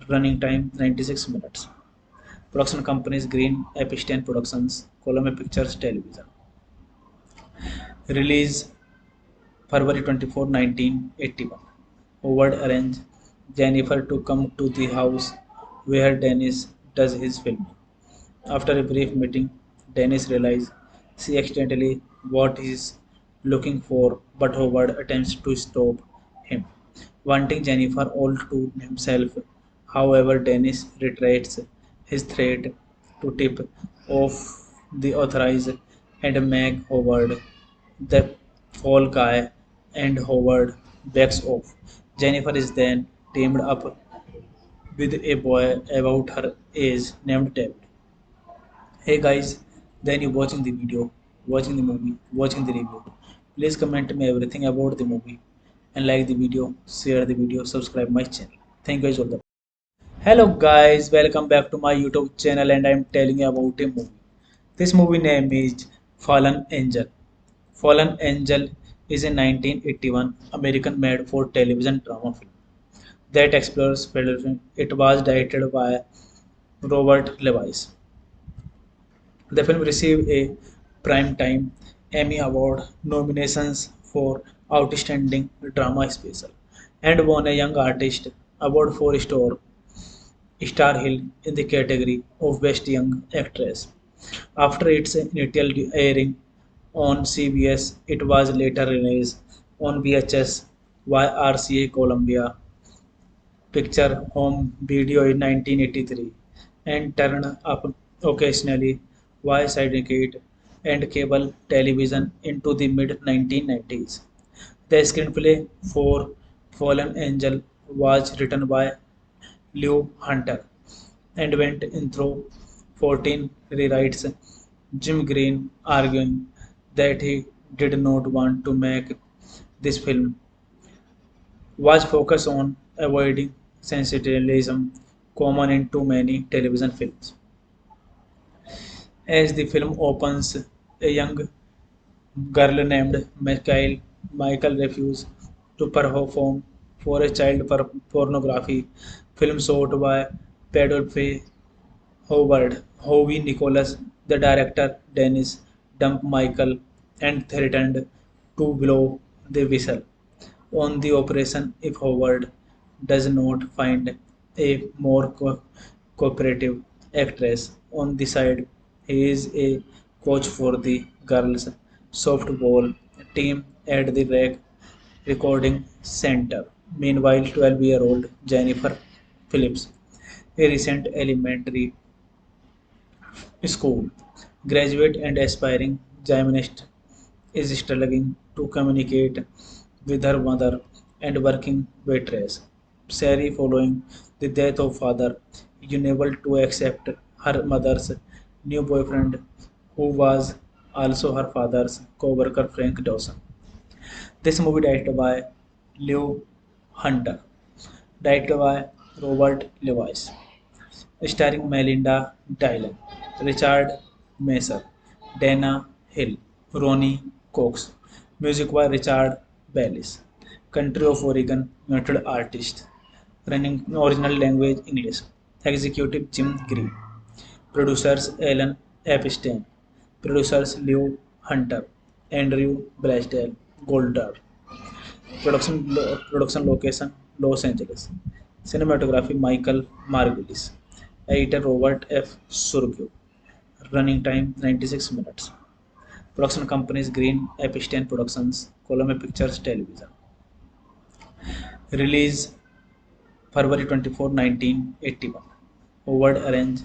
running time 96 minutes. Production companies Green Epstein Productions, Columbia Pictures Television. Release February 24, 1981. Howard arranged Jennifer to come to the house where Dennis does his filming. After a brief meeting, Dennis realizes she accidentally what he is looking for, but Howard attempts to stop him, wanting Jennifer all to himself. However, Dennis reiterates his threat to tip off the authorities and make Howard the fall guy, and Howard backs off. Jennifer is then teamed up with a boy about her age named David. Hey guys, then you watching the video, watching the movie, watching the review. Please comment me everything about the movie and like the video, share the video, subscribe my channel. Thank you guys all. Hello guys, welcome back to my YouTube channel and I'm telling you about a movie. This movie name is Fallen Angel. Fallen Angel is a 1981 American made for television drama film that explores federalism. It was directed by Robert Lewis. The film received a Primetime Emmy Award nominations for Outstanding Drama Special and won a Young Artist Award for Star Hill in the category of Best Young Actress. After its initial airing on CBS, it was later released on VHS by RCA Columbia Picture Home Video in 1983 and turned up occasionally via syndicate and cable television into the mid 1990s. The screenplay for Fallen Angel was written by Lew Hunter and went in through 14 rewrites. Jim Green arguing that he did not want to make this film was focused on avoiding sensationalism common in too many television films. As the film opens, a young girl named Michael refuses to perform for a child pornography film shot by Pedophy Howard. Howie Nicholas, the director, Dennis, dumped Michael and threatened to blow the whistle on the operation if Howard does not find a more cooperative actress on the side. He is a coach for the girls' softball team at the recording center. Meanwhile, 12-year-old Jennifer Phillips, a recent elementary school graduate and aspiring gymnast, is struggling to communicate with her mother and working waitress. Sari, following the death of father, is unable to accept her mother's new boyfriend, who was also her father's co-worker Frank Dawson. This movie directed by Lew Hunter, directed by Robert Lewis, starring Melinda Dillon, Richard Messer, Dana Hill, Ronnie Cox. Music by Richard Bellis. Country of Oregon, United Artists. Running original language English. Executive Jim Green. Producers Alan Epstein. Producers Lew Hunter. Andrew Blaisdell Goldar. Production location Los Angeles. Cinematography Michael Margulies. Editor Robert F. Surgeau. Running time 96 minutes. Production companies Green Epstein Productions, Columbia Pictures Television. Release February 24, 1981. Howard arranged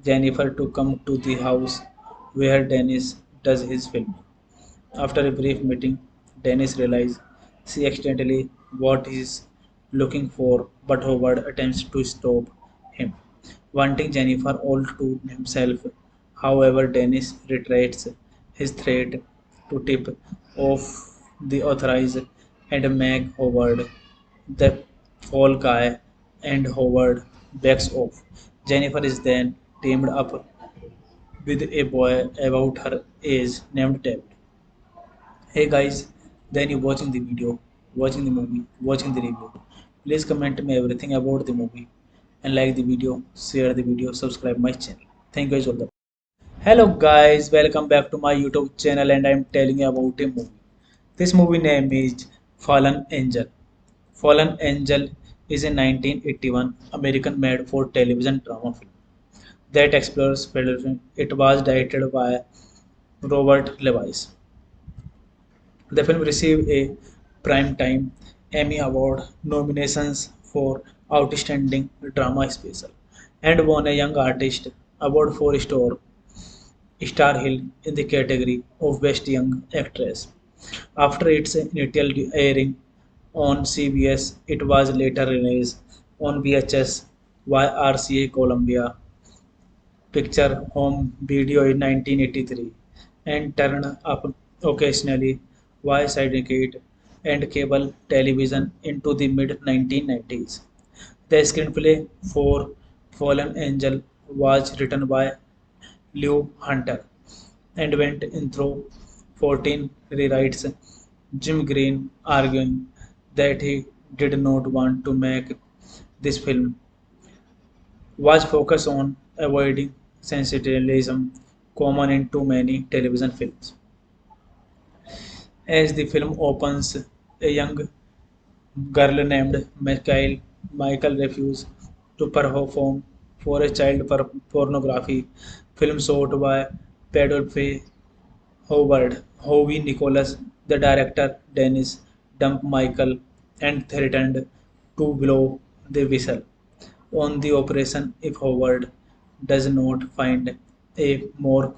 Jennifer to come to the house where Dennis does his filming. After a brief meeting, Dennis realizes she accidentally what he's looking for, but Howard attempts to stop him, wanting Jennifer all to himself. However, Dennis reiterates his threat to tip off the authorities and make Howard the fall guy, and Howard backs off. Jennifer is then teamed up with a boy about her age named David. Hey guys, then you watching the video, watching the movie, watching the review. Please comment me everything about the movie and like the video, share the video, subscribe my channel. Thank you guys all. Hello guys, welcome back to my YouTube channel and I'm telling you about a movie. This movie name is Fallen Angel. Fallen Angel is a 1981 American made for television drama film that explores federalism. It was directed by Robert Lewis. The film received a Primetime Emmy Award nominations for Outstanding Drama Special and won a Young Artist Award for Star Hill in the category of Best Young Actress. After its initial airing on CBS, it was later released on VHS by RCA Columbia Picture Home Video in 1983 and turned up occasionally via syndicate and cable television into the mid 1990s. The screenplay for Fallen Angel was written by Lew Hunter and went in through 14 rewrites. Jim Green arguing that he did not want to make this film was focused on avoiding sensationalism common in too many television films. As the film opens, a young girl named Michael refuses to perform for a child pornography film shot by Pedro Howard. Howie Nicholas, the director Dennis, dumped Michael and threatened to blow the whistle on the operation if Howard does not find a more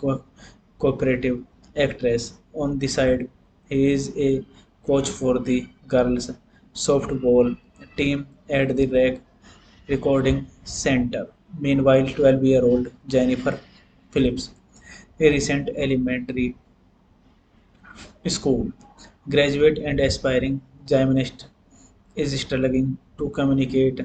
cooperative actress on the side. He is a coach for the girls' softball team at the recording center. Meanwhile, 12-year-old Jennifer Phillips, a recent elementary school graduate and aspiring gymnast, is struggling to communicate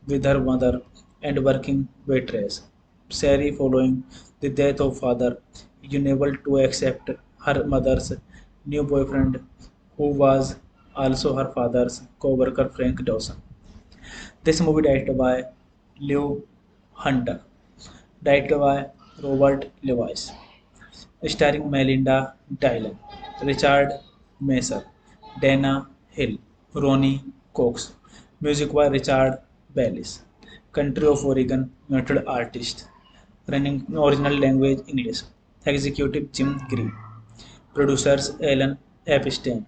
with her mother and working waitress. Sari, following the death of father, is unable to accept her mother's new boyfriend, who was also her father's co-worker Frank Dawson. This movie directed by Lew Hunter, directed by Robert Lewis, starring Melinda Dillon, Richard Messer, Dana Hill, Ronnie Cox. Music by Richard Bellis. Country of Oregon, United Artists. Running original language English. Executive Jim Green. Producers Alan Epstein.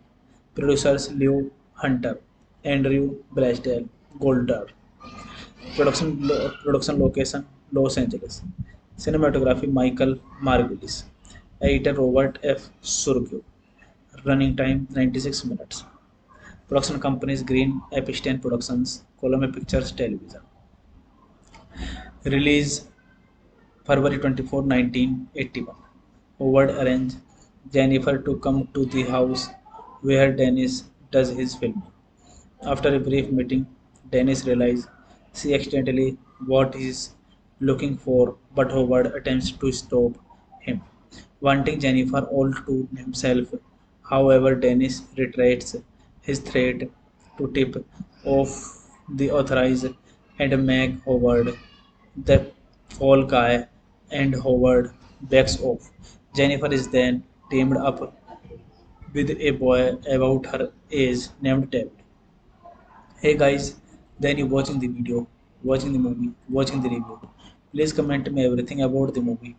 Producers Lew Hunter. Andrew Blaisdell Goldar. Production location Los Angeles. Cinematography Michael Margulies. Editor Robert F. Surgeau. Running time 96 minutes. Production companies Green Epstein Productions, Columbia Pictures Television. Release February 24, 1981. Howard arranged Jennifer to come to the house where Dennis does his filming. After a brief meeting, Dennis realizes she accidentally what he's looking for, but Howard attempts to stop him, wanting Jennifer all to himself. However, Dennis reiterates his threat to tip off the authorities and make Howard the fall guy, and Howard backs off. Jennifer is then teamed up with a boy about her age named David. Hey guys, then you watching the video, watching the movie, watching the review. Please comment me everything about the movie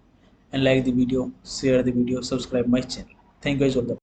and like the video, share the video, subscribe my channel. Thank you guys all.